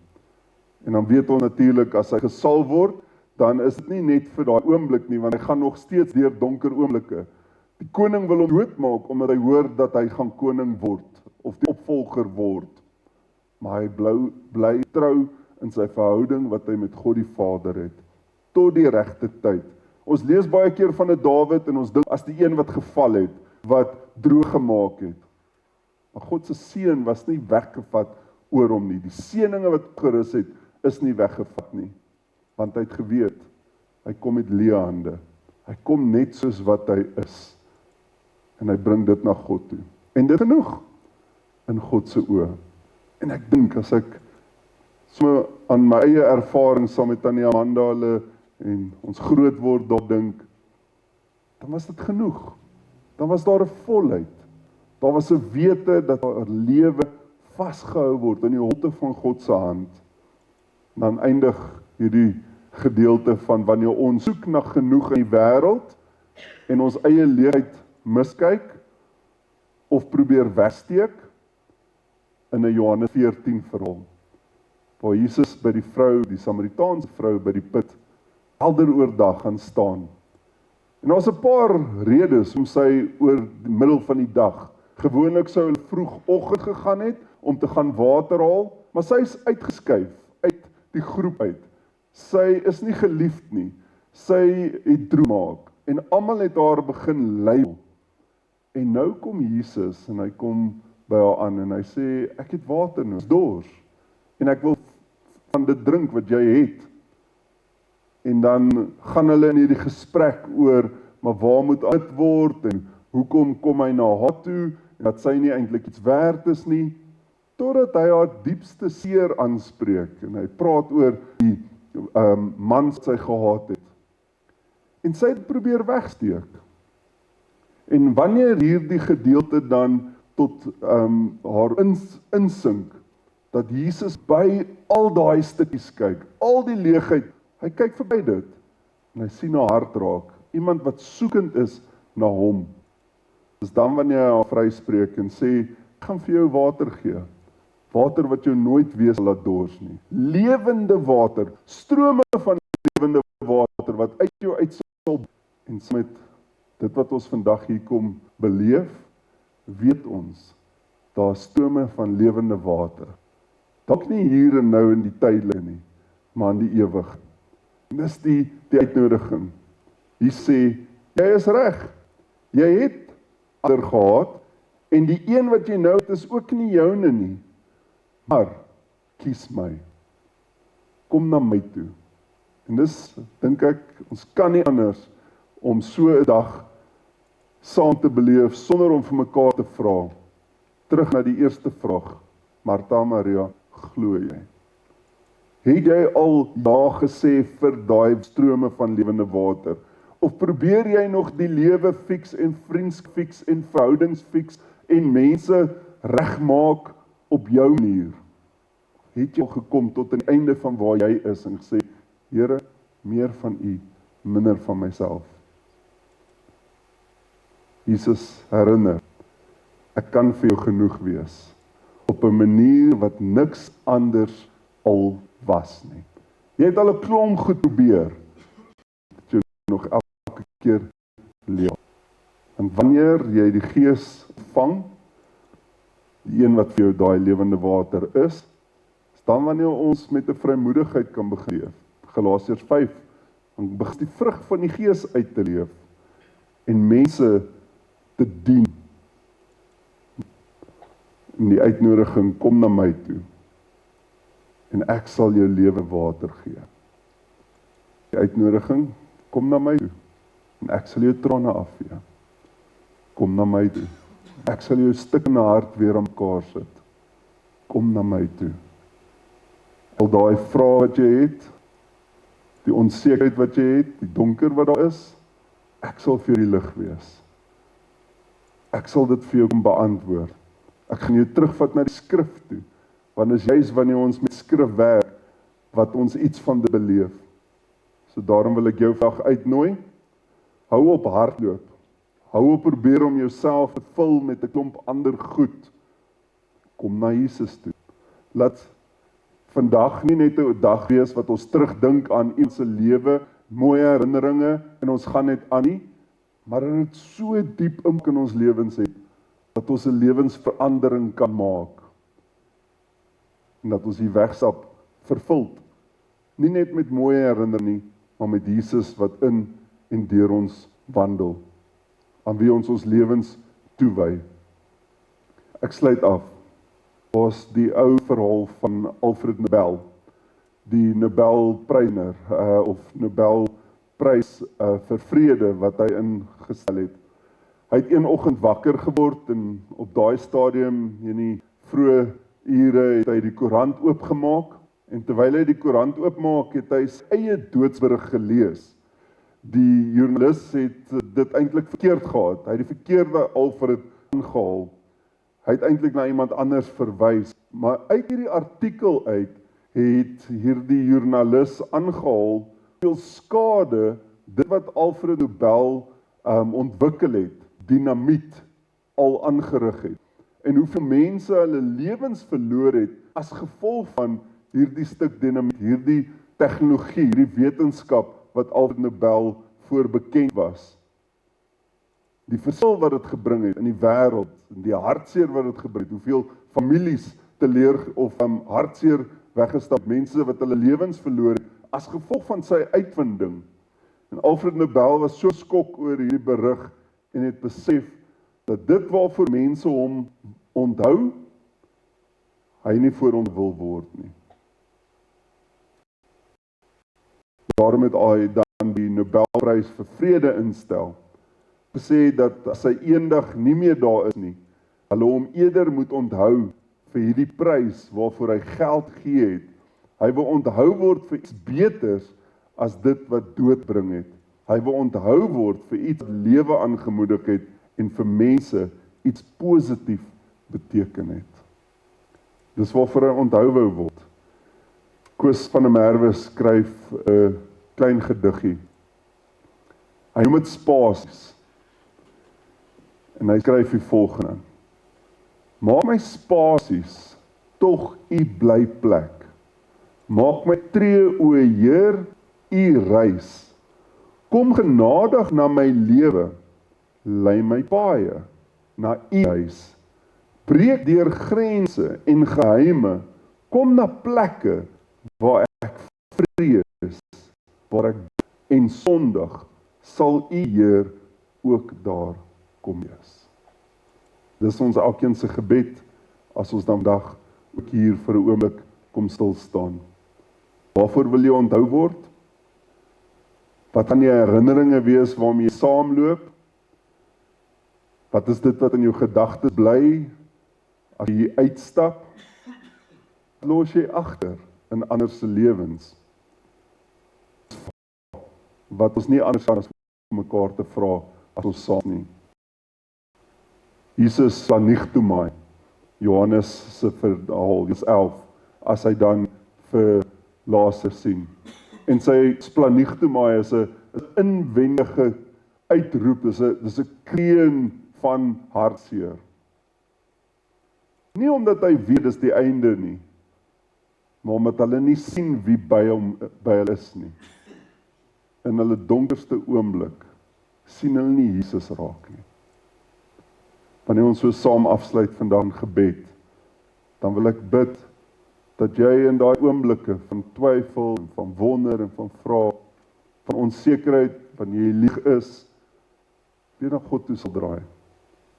En dan weet ons natuurlik, as hy gesalf word, dan is dit nie net vir daai oomblik nie, want hy gaan nog steeds deur donker oomblikke. Die koning wil hom doodmaak, omdat hy hoor dat hy gaan koning word, of die opvolger word. Maar hy bly trou in sy verhouding wat hy met God die Vader het, tot die regte tyd. Ons lees baie keer van 'n Dawid, en ons dink as die een wat geval het, wat droog gemaak het. Maar God se seën was nie weggevat oor hom nie. Die seëninge wat gerus het, is nie weggevat nie. Want hy het geweet, hy kom met leë hande. Hy kom net soos wat hy is. En hy bring dit na God toe. En dit genoeg in God se oë. En ek dink, as ek so aan my eie ervaring saam met Tannie Amanda hulle en ons groot word daar dink, dan was dit genoeg. Dan was daar 'n volheid. Daar was 'n wete dat haar lewe vasgehou word in die holte van God se hand. Dan eindig hierdie gedeelte van wanneer ons soek na genoeg in die wêreld en ons eie leegheid miskyk of probeer wegsteek in 'n Johannes 14 verhaal, waar Jesus by die vrou, die Samaritaanse vrou by die put, helder oordag gaan staan. En daar's 'n paar redes om sy oor die middel van die dag. Gewoonlik sou hulle vroegoggend gegaan het om te gaan water haal, maar sy is uitgeskuif uit die groep uit. Sy is nie geliefd nie. Sy het droom maak en almal het haar begin lei. En nou kom Jesus en hy kom by haar aan en hy sê, ek het water nodig, dors, en ek wil van dit drink wat jy het. En dan gaan hulle in hierdie gesprek oor, maar waar moet dit word, en hoekom kom hy na haar toe, en dat sy nie eintlik iets werd is nie, totdat hy haar diepste seer aanspreek, en hy praat oor die man wat sy gehaat het. En sy het probeer wegsteek. En wanneer hierdie gedeelte dan tot haar insink, dat Jesus by al daai stukkies kyk, al die leegheid, hy kyk verby dit, en hy sien haar hart raak, iemand wat soekend is na hom. Dis dan wanneer hy haar vryspreek en sê, ek gaan vir jou water gee, water wat jou nooit weer sal laat dors nie, lewende water, strome van lewende water, wat uit jou uitsal, en met dit wat ons vandag hier kom beleef, weet ons, daar is strome van lewende water, dalk nie hier en nou in die tydelike nie, maar in die ewig. En dis die uitnodiging. Hier sê, jy is reg, jy het ander gehad, en die een wat jy nou het is ook nie joune nie, maar kies my, kom na my toe. En dis, dink ek, ons kan nie anders om so 'n dag saam te beleef, sonder om vir mekaar te vra. Terug na die eerste vraag, Martha Maria, glo jy? Het jy al ja gesê vir daai strome van lewende water? Of probeer jy nog die lewe fix en vriendskap fix en verhoudings fix en mense regmaak op jou manier. Het jy al gekom tot aan die einde van waar jy is en gesê, Here, meer van U, minder van myself. Jesus herinner, ek kan vir jou genoeg wees, op 'n manier wat niks anders al was nie. Jy het al 'n klomp goed probeer, dat jy nog elke keer leef. En wanneer jy die Gees ontvang, die een wat vir jou daai lewende water is dan wanneer ons met 'n vrymoedigheid kan begin leef. Galasiërs 5, dan begin die vrug van die Gees uit te leef en mense te dien. En die uitnodiging, kom na my toe en ek sal jou lewe water gee. Die uitnodiging, kom na my toe en ek sal jou trane afvee. Kom na my toe. Ek sal jou stikkende hart weer aan mekaar sit. Kom na my toe. Al daai vrae wat jy het, die onsekerheid wat jy het, die donker wat daar is, ek sal vir jou die lig wees. Ek sal dit vir jou kom beantwoord. Ek gaan jou terugvat na die skrif toe, want is juist wanneer ons met skrif werk, wat ons iets van dit beleef. So daarom wil ek jou vandag uitnooi, hou op hardloop, hou op probeer om jouself te vul met 'n klomp ander goed, kom na Jesus toe. Laat vandag nie net 'n dag wees wat ons terugdink aan iemand se lewe, mooie herinneringe en ons gaan net aan nie, maar dat dit so diep in ons lewens het, dat ons 'n lewensverandering kan maak. En dat ons die wegstap vervuld, nie net met mooie herinneringe nie, maar met Jesus wat in en deur ons wandel, aan wie ons lewens toewy. Ek sluit af. Was die ou verhaal van Alfred Nobel, die Nobelpryser of Nobelprys vir vrede wat hy ingestel het. Hy het een oggend wakker geword en op daai stadium in die vroeë ure het hy die koerant oopgemaak en terwyl hy die koerant oopmaak het hy sy eie doodsberig gelees. Die joernalis het dit eintlik verkeerd gehad. Hy het die verkeerde Alfred aangehaal. Hy het eintlik na iemand anders verwys, maar uit hierdie artikel uit het hierdie joernalis aangehaal hoeveel skade dit wat Alfred Nobel ontwikkel het, dinamiet al aangerig het. En hoeveel mense hulle lewens verloor het as gevolg van hierdie stuk dinamiet, hierdie tegnologie, hierdie wetenskap wat Alfred Nobel voor bekend was. Die verskil wat dit gebring het in die wêreld, en die hartseer wat dit gebring het, hoeveel families teleer of hartseer weggestap, mense wat hulle lewens verloor het, as gevolg van sy uitvinding. En Alfred Nobel was so skok oor hierdie berig, en het besef, dat dit waarvoor mense hom onthou, hy nie voor hom wil word nie. Daarom het hy dan die Nobelprys vir vrede instel, gesê dat as hy eendag nie meer daar is nie, hulle hom eerder moet onthou vir hierdie prys waarvoor hy geld gegee het. Hy wil onthou word vir iets beters as dit wat dood bring het. Hy wil onthou word vir iets wat lewe aangemoedig het en vir mense iets positief beteken het. Dis waarvoor hy onthou wou word. Koos van der Merwe skryf 'n klein gediggie. Hy noem dit spasies. En hy skryf die volgende: Maak my spasies tog u blyplek. Maak my tree o Heer u reis. Kom genadig na my lewe, lei my paaie na u huis. Breek deur grense en geheime, kom na plekke waar ek vrees, waar ek en sondig, sal u Heer ook daar kom wees. Dis ons elkeen se gebed, as ons dan vandag ook hier vir 'n oomblik kom stil staan. Waarvoor wil jy onthou word? Wat gaan die herinneringe wees waarmee jy saamloop? Wat is dit wat in jou gedagtes bly, as jy uitstap? Wat los jy agter in ander se lewens? Wat ons nie anders kan as om mekaar te vra, as ons saam nie. Jesus planichtomai, Johannes se verhaal, Johannes 11, as hy dan vir Lazarus sien. En sy planichtomai is 'n inwendige uitroep, dis 'n kreun van hartseer. Nie omdat hy weet dis die einde nie, maar omdat hulle nie sien wie by hulle is nie. In hulle donkerste oomblik sien hulle nie Jesus raak nie. Wanneer ons so saam afsluit vandag in gebed, dan wil ek bid dat jy in daai oomblikke van twyfel en van wonder en van vrae, van onsekerheid, wanneer jy lieg is, weer na God toe sal draai.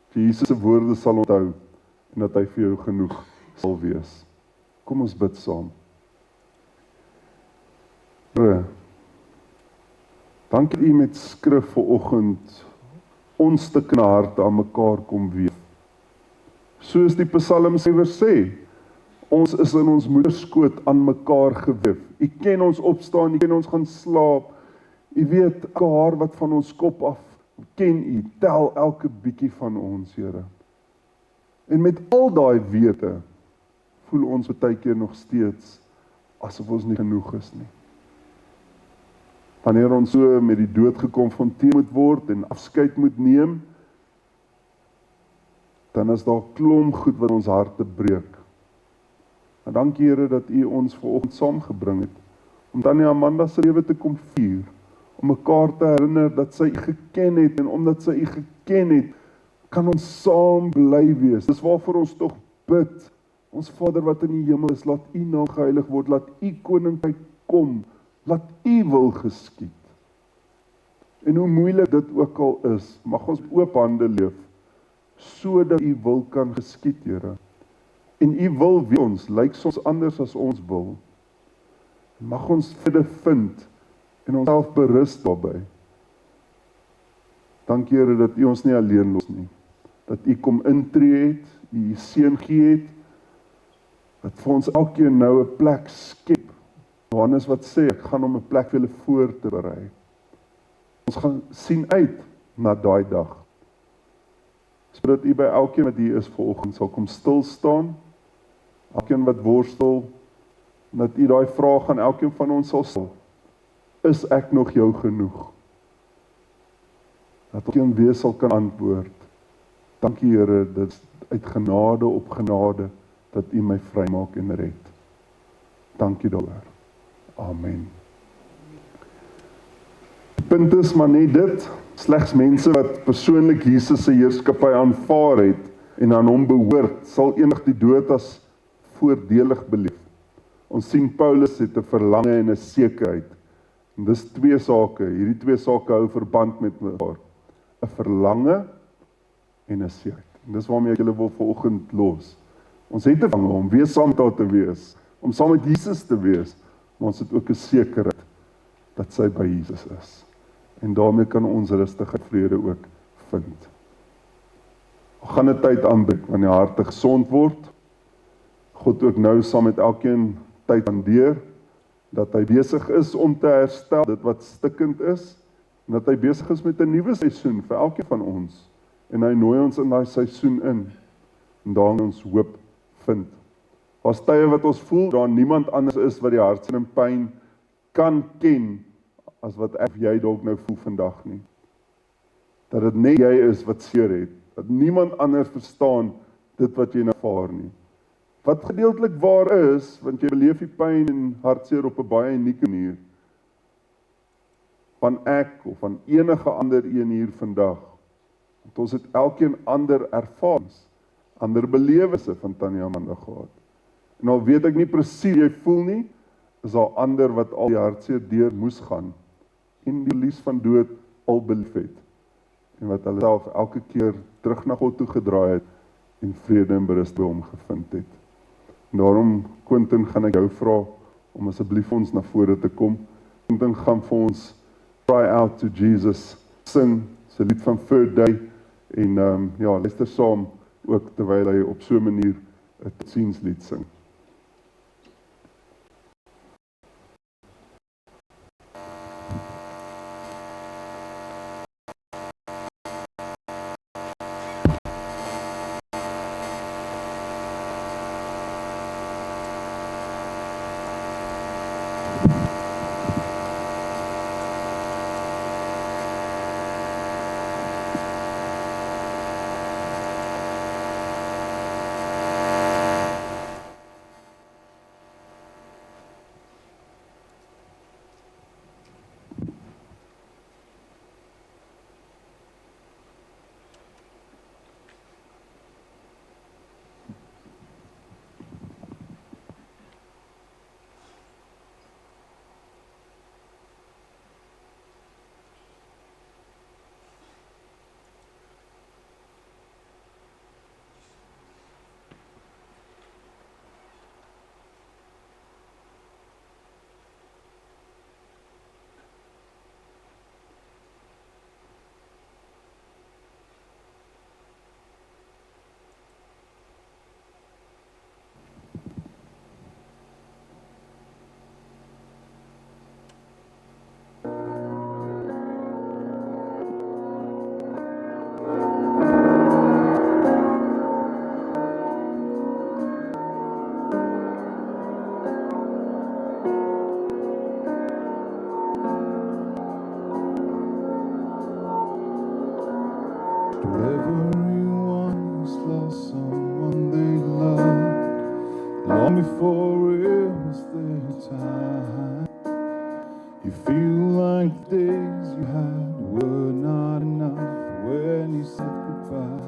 Dat jy Jesus se woorde sal onthou en dat hy vir jou genoeg sal wees. Kom ons bid saam. Here, dankie dat U met skrif vanoggend ons stukkende harte aan mekaar kom weef. Soos die psalmskrywer sê, ons is in ons moederskoot aan mekaar geweef. U ken ons opstaan, U ken ons gaan slaap. U weet elke haar wat van ons kop af, ken U, tel elke bietjie van ons, Here. En met al daai wete, voel ons baie keer nog steeds asof ons nie genoeg is nie. Wanneer ons so met die dood gekonfronteer moet word en afskeid moet neem, dan is daar klomp goed wat ons harte breek. En dankie Here dat U ons vanoggend saamgebring het, om dan die Amanda se lewe te kom vier, om mekaar te herinner dat sy U geken het, en omdat sy U geken het, kan ons saam bly wees. Dis waarvoor ons tog bid. Ons Vader wat in die hemel is, laat U naam geheilig word, laat U koninkryk kom, laat U wil geskied. En hoe moeilik dit ook al is, mag ons oop hande leef, sodat U wil kan geskied, Here. En U wil wie ons, lyk soms anders as ons wil. Mag ons vrede vind en onsself berus daarbey. Dankie Here dat U ons nie alleen los nie. Dat U kom intree het, U seën gee het, dat vir ons elkeen nou 'n plek skep. Johannes wat sê, ek gaan om 'n plek vir julle voor te berei. Ons gaan sien uit na daai dag. Sodat U by elkeen wat hier is vanoggend sal kom stil staan, elkeen wat worstel, dat U daai vraag aan elkeen van ons sal stel. Is ek nog jou genoeg? Dat elkeen weer sal kan antwoord. Dankie Here, dit uit genade op genade, dat U my vrymaak en red. Dankie daaroor. Amen. Die punt is maar net dit, slegs mense wat persoonlik Jesus se heerskappy aanvaar het en aan hom behoort, sal eendag die dood as voordelig beleef. Ons sien Paulus het 'n verlange en 'n sekerheid. En dis twee sake, hierdie twee sake hou verband met mekaar. 'n Verlange en 'n sekerheid. En dis waarmee ek julle wil vanoggend los. Ons het 'n verlange om weer saam met daar te wees, om saam met Jesus te wees, maar ons het ook 'n sekerheid dat sy by Jesus is. En daarmee kan ons rustigheid, vrede ook vind. Ons gaan 'n tyd aanbreek wanneer die harte gesond word. God ook nou saam met elkeen tyd aandeer, dat hy besig is om te herstel dit wat stikkend is, en dat hy besig is met 'n nuwe seisoen vir elkeen van ons. En hy nooi ons in daai seisoen in, en daar ons hoop vind. Daar's tye wat ons voel, daar niemand anders is wat die hartseer en pyn kan ken, as wat ek of jy dalk nou voel vandag nie. Dat dit net jy is wat seer het, dat niemand anders verstaan dit wat jy nou ervaar nie. Wat gedeeltelik waar is, want jy beleef die pyn en hartseer op 'n baie unieke manier. Van ek of van enige ander een hier vandag. Want ons het elkeen ander ervarings, ander belewisse van Tannie Amanda gehad. En al weet ek nie presies jy voel nie, is daar ander wat al die hartseer deur moes gaan en die verlies van dood al beleef het. En wat hulle self elke keer terug na God toe gedraai het en vrede en berus by hom gevind het. En daarom, Quentin, gaan ek jou vra om asseblief vir ons na vore te kom. Quentin gaan vir ons Cry Out to Jesus sing, sy lied van Third Day, en luister saam ook terwyl hy op so 'n manier 'n totsienslied sing. You feel like the days you had were not enough when you said goodbye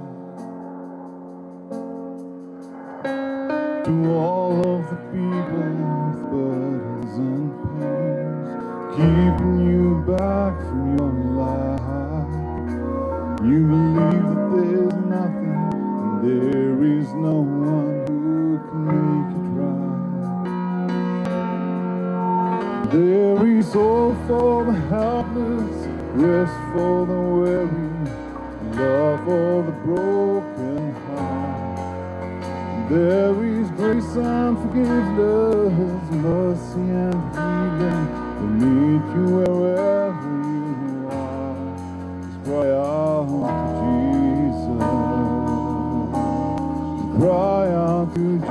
to all of the people with burdens and pains, keeping you back from your life. You believe that there's nothing and there is no one who can make it right. There is hope for the helpless, rest for the weary, love for the broken heart. There is grace and forgiveness, mercy and healing to meet you wherever you are. Just cry out to Jesus. Cry out to Jesus.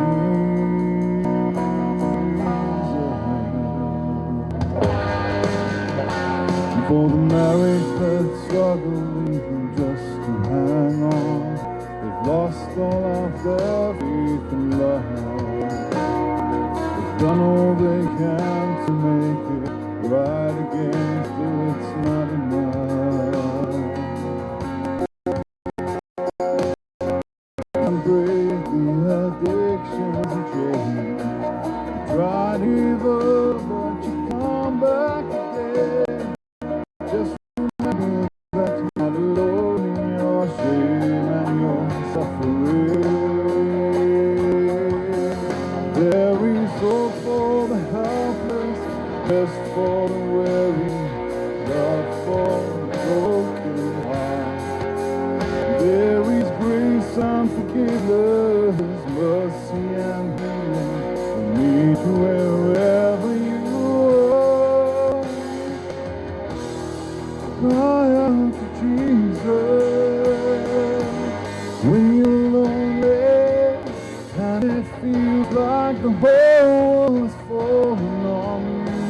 For the marriage that struggling just to hang on, they've lost all of their faith and love. They've done all they can to make it right again, still it's not enough. And break the addictions and chains. You tried to give up, but you come back again. Just remember that you're not alone in your shame and your suffering. There is hope for the helpless, rest for the weary, love for the broken heart. There is grace and forgiveness, mercy and healing for me to wherever you are. Cry out to Jesus when you're lonely and it feels like the whole world is falling on you.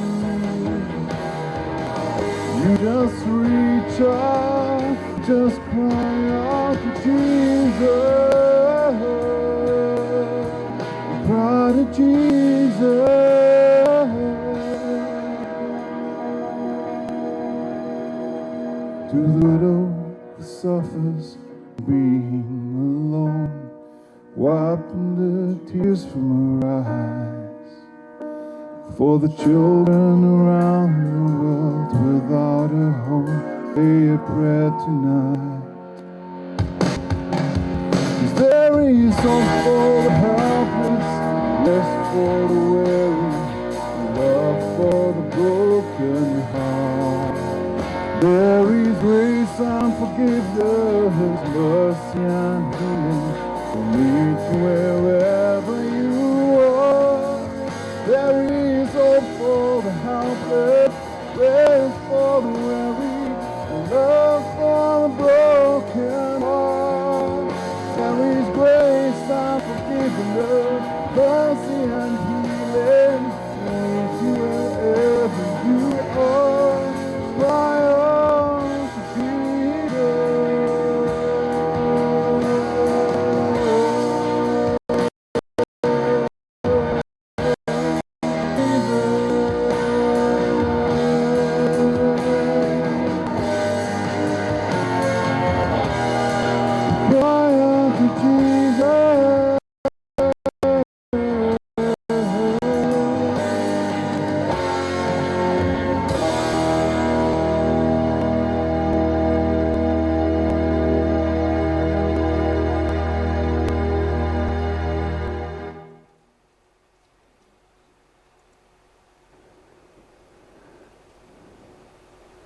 You just reach out, just cry out to Jesus. Cry to Jesus. To the widow who suffers being alone, wiping the tears from her eyes. For the children around the world without a home, say a prayer tonight. 'Cause there is hope for the helpless, rest for the weary, love for the broken heart. There is grace and forgiveness, mercy and healing for me to wherever you are. There is hope for the helpless, rest for the weary, love for the broken heart. There is grace and forgiveness, mercy and healing for me to wherever you are. Cry out to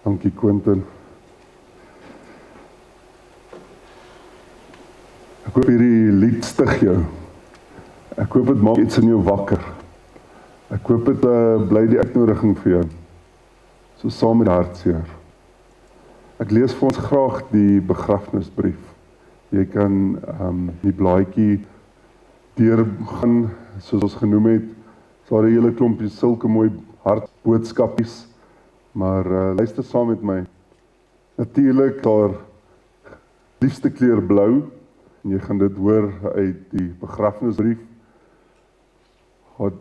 Dankie Quentin. Ek hoop hierdie lied stig jou. Ek hoop dit maak iets in jou wakker. Ek hoop dit bly die uitnodiging vir jou. So saam met hartseer. Ek lees vir ons graag die begrafnisbrief. Jy kan die blaadjie deurgaan, soos ons genoem het. So 'n hele klompie sulke mooi hartboodskapies. Maar luister saam met my. Natuurlik daar liefste kleur blou. En jy gaan dit hoor uit die begrafnisbrief. God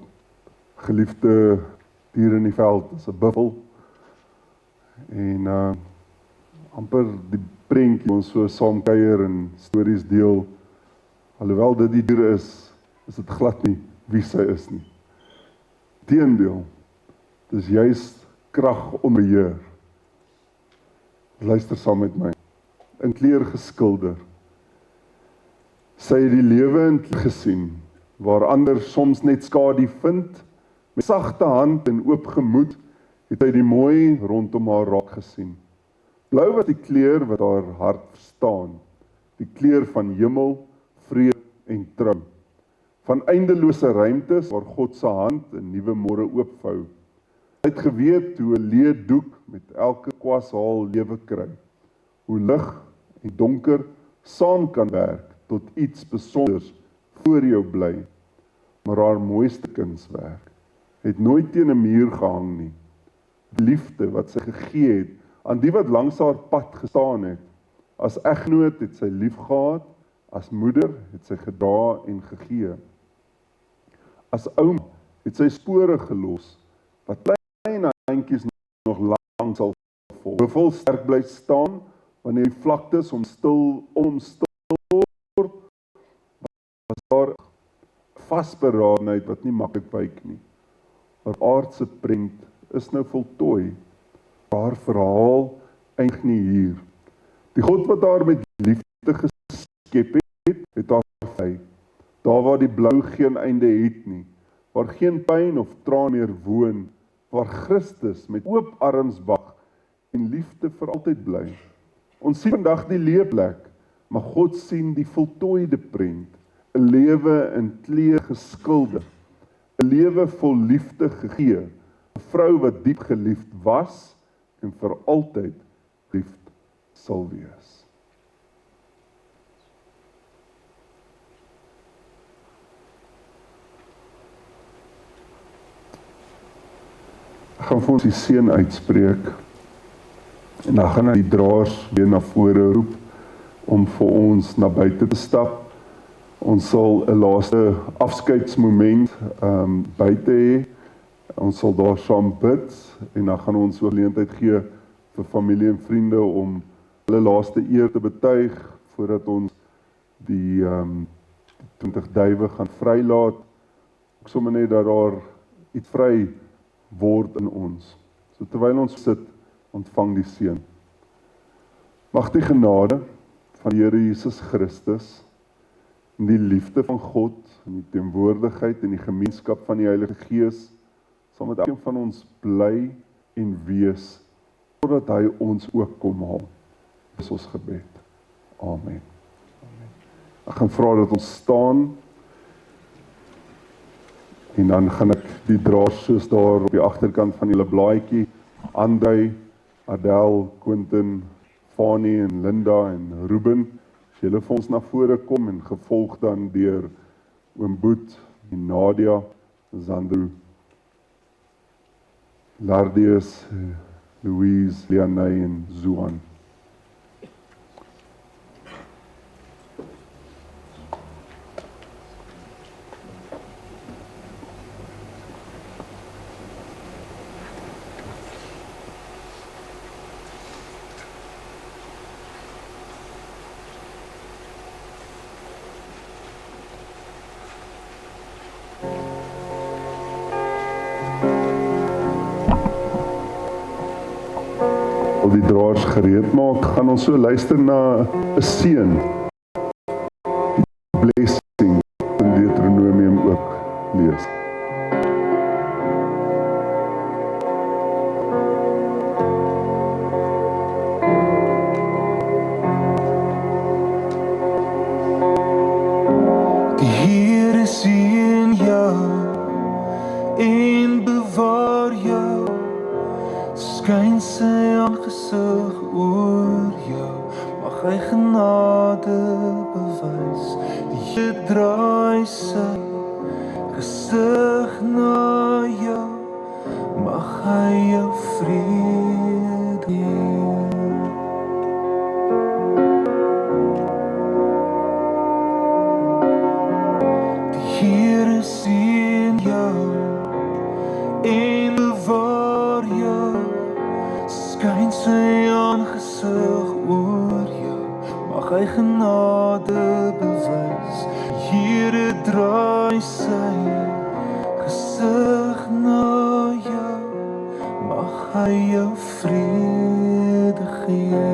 geliefde dier in die veld is 'n buffel. en amper die prentjie ons so saam kuier en stories deel. Alhoewel dit die dier is dit glad nie wie sy is nie. Teendeel, dis juist krag onder beheer. Luister saam met my. In kleur geskilder. Sy het die lewe in kleur gesien, waar ander soms net skadu vind, met sagte hand en oop gemoed, het hy die mooi rondom haar raak gesien. Blou was die kleur wat haar hart verstaan, die kleur van hemel, vrede en trou, van eindelose ruimtes waar God se hand 'n nuwe môre oopvou. Hy het geweet hoe 'n leë doek met elke kwashaal lewe kry, hoe lig en donker saam kan werk tot iets besonders voor jou bly, maar haar mooiste kunswerk het nooit teen 'n muur gehang nie. Die liefde wat sy gegee het aan die wat langs haar pad gestaan het. As egnoot het sy lief gehad, as moeder het sy gedra en gegee. As ouma het sy spore gelos, wat klein handjies nog lank sal volg. Buffel sterk bly staan, wanneer die vlaktes omstil word, was daar vasberadenheid wat nie maklik wyk nie. Haar aardse prent is nou voltooi. Haar verhaal eindig nie hier. Die God wat haar met liefde geskep het, het haar vry. Daar waar die blou geen einde het nie, waar geen pyn of traan meer woon, waar Christus met oop arms wag en liefde vir altyd bly. Ons sien vandag die leeplek, maar God sien die voltooide prent, 'n lewe in kleur geskilder, 'n lewe vol liefde gegee, 'n vrou wat diep geliefd was en vir altyd liefd sal wees. Ek gaan vir ons die seën uitspreek en dan gaan die draers weer na vore roep om vir ons na buite te stap. Ons sal 'n laaste afskeidsmoment buite hê. Ons sal daar saam bid en dan gaan ons geleentheid gee vir familie en vriende om hulle laaste eer te betuig voordat ons die 20 duwe gaan vrylaat. Ek sommer net dat daar iets vry word in ons. So terwyl ons sit, ontvang die seën. Mag die genade van die Here Jesus Christus en die liefde van God en die teenwoordigheid en die gemeenskap van die Heilige Gees saam met elkeen van ons bly en wees totdat hy ons ook kom haal. Dis ons gebed. Amen. Ek gaan vra dat ons staan en dan gaan ek die draers soos daar op die agterkant van julle blaadjie aandui, Adel, Quentin, Fani en Linda en Ruben, as julle vir ons na vore kom en gevolg dan deur oom Boet en Nadia, Zandru, Lardius, Louise, Lianay en Zuan. Die draers gereed maak, gaan ons so luister na 'n seën, die blessing in Deuteronomium ook lees. Die Here sien jou en bewaar jou, skyn sy aangesig oor jou, mag hy genade bewys. Die Here draai sy gesig na jou, mag hy jou vrede gee. Die Here sien jou en bewaar jou, skyn sy aangesig oor jou, mag hy genade bewys. Here draai sy gesig na jou, mag hy jou vrede gee.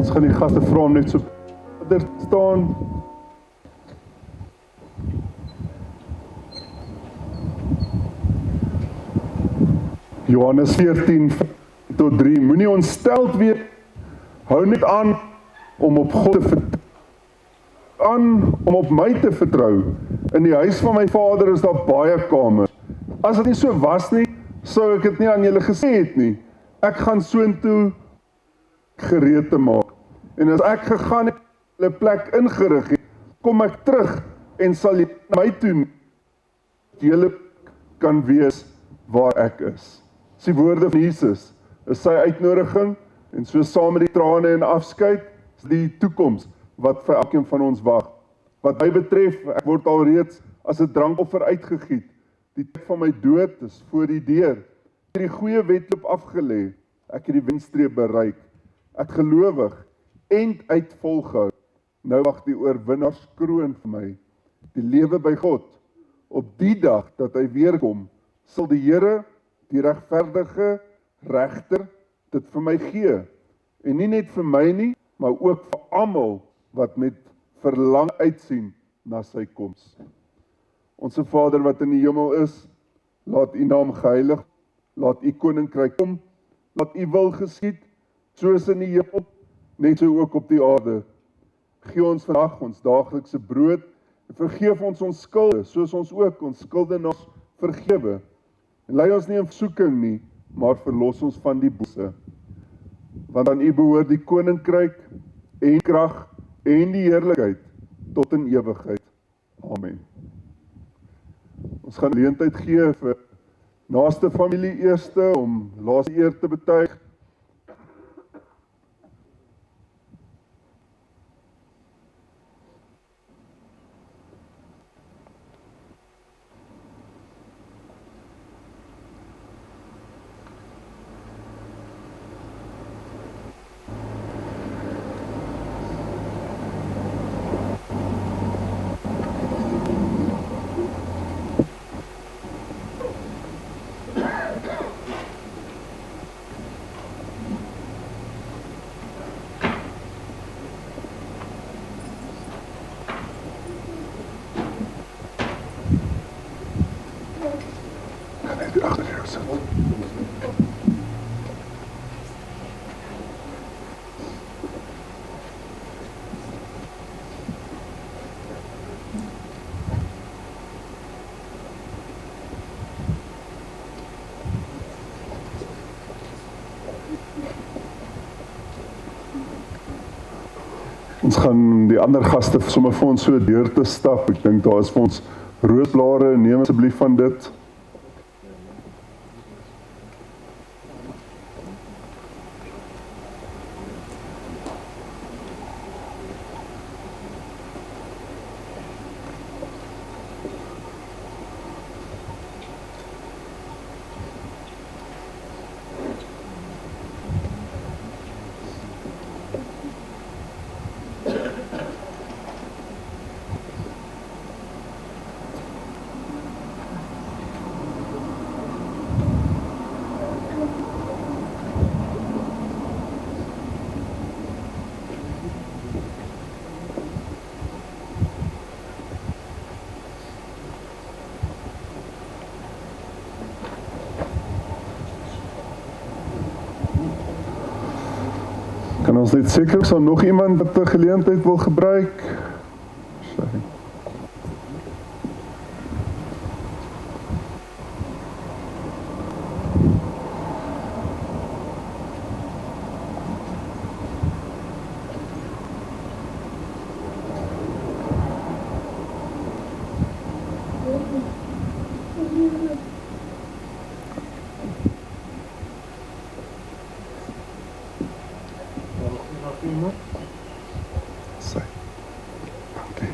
Ons gaan die gaste vra om net so verder staan. Johannes 14:3. Moenie ontsteld wees, hou net aan om op God te vertrou, om op my te vertrou. In die huis van my Vader is daar baie kamers. As dit nie so was nie, sou ek dit nie aan julle gesê het nie. Ek gaan soontoe gereed te maak. En as ek gegaan het, 'n plek ingerig het, kom ek terug en sal julle na my toe, julle kan wees waar ek is. Dis die woorde van Jesus, is sy uitnodiging, en so saam met die trane en afskeid, is die toekoms wat vir elkeen van ons wag. Wat my betref, ek word alreeds as 'n drankoffer uitgegiet. Die tyd van my dood is voor die deur. Ek het die goeie wedloop afgelê, ek het die wenstreep bereik. Ek gelowig, end volgehou. Nou wag die oorwinnaarskroon vir my, die lewe by God. Op die dag dat hy weer kom, sal die Here, die regverdige regter, dit vir my gee. En nie net vir my nie, maar ook vir almal wat met verlang uitsien na sy koms. Onse Vader wat in die hemel is, laat u naam geheilig, laat u koninkryk kom, laat u wil geskied, soos in die hemel, net so ook op die aarde. Gee ons vandag ons daaglikse brood, en vergeef ons skulde, soos ons ook ons skuldenaars vergewe. En lei ons nie in versoeking nie, maar verlos ons van die bose. Want aan u behoort die koninkryk, en krag, en die heerlikheid, tot in ewigheid. Amen. Ons gaan geleentheid gee vir naaste familie eerste, om laaste eer te betuig. Agter jou sit. Ons gaan die ander gaste sommer vir ons so deur te stap. Ek dink daar is vir ons roosblare, neem asseblief van dit. Kan ons net seker is daar nog iemand wat 'n geleentheid wil gebruik? Sy. Dankie.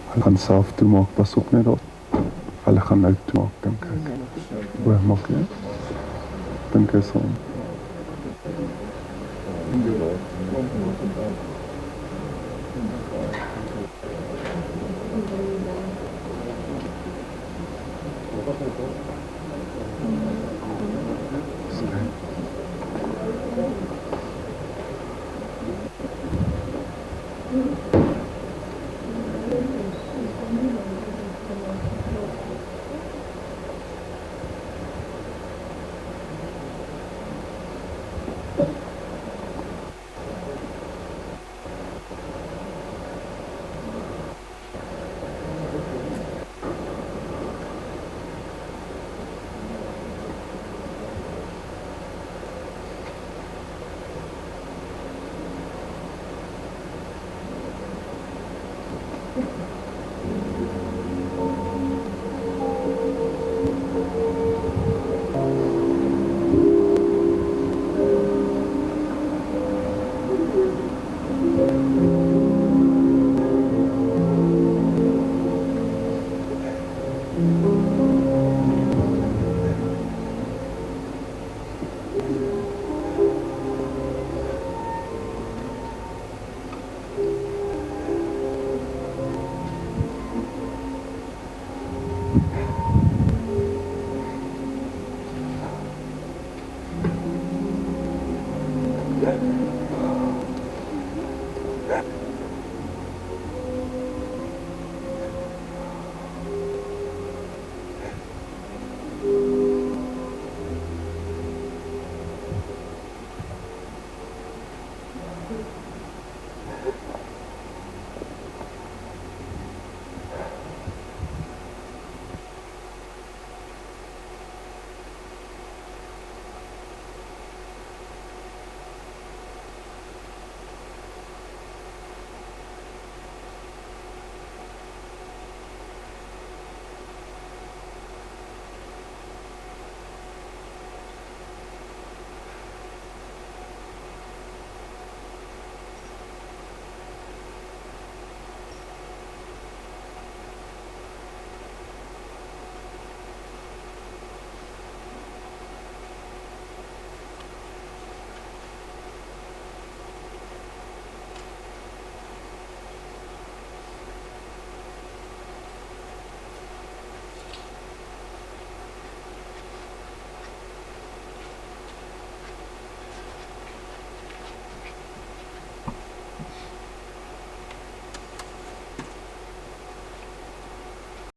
Hulle gaan self toemaak, pas op net op. Hulle gaan nou toemaak, dink ek. O, maak jy? Dink ek so.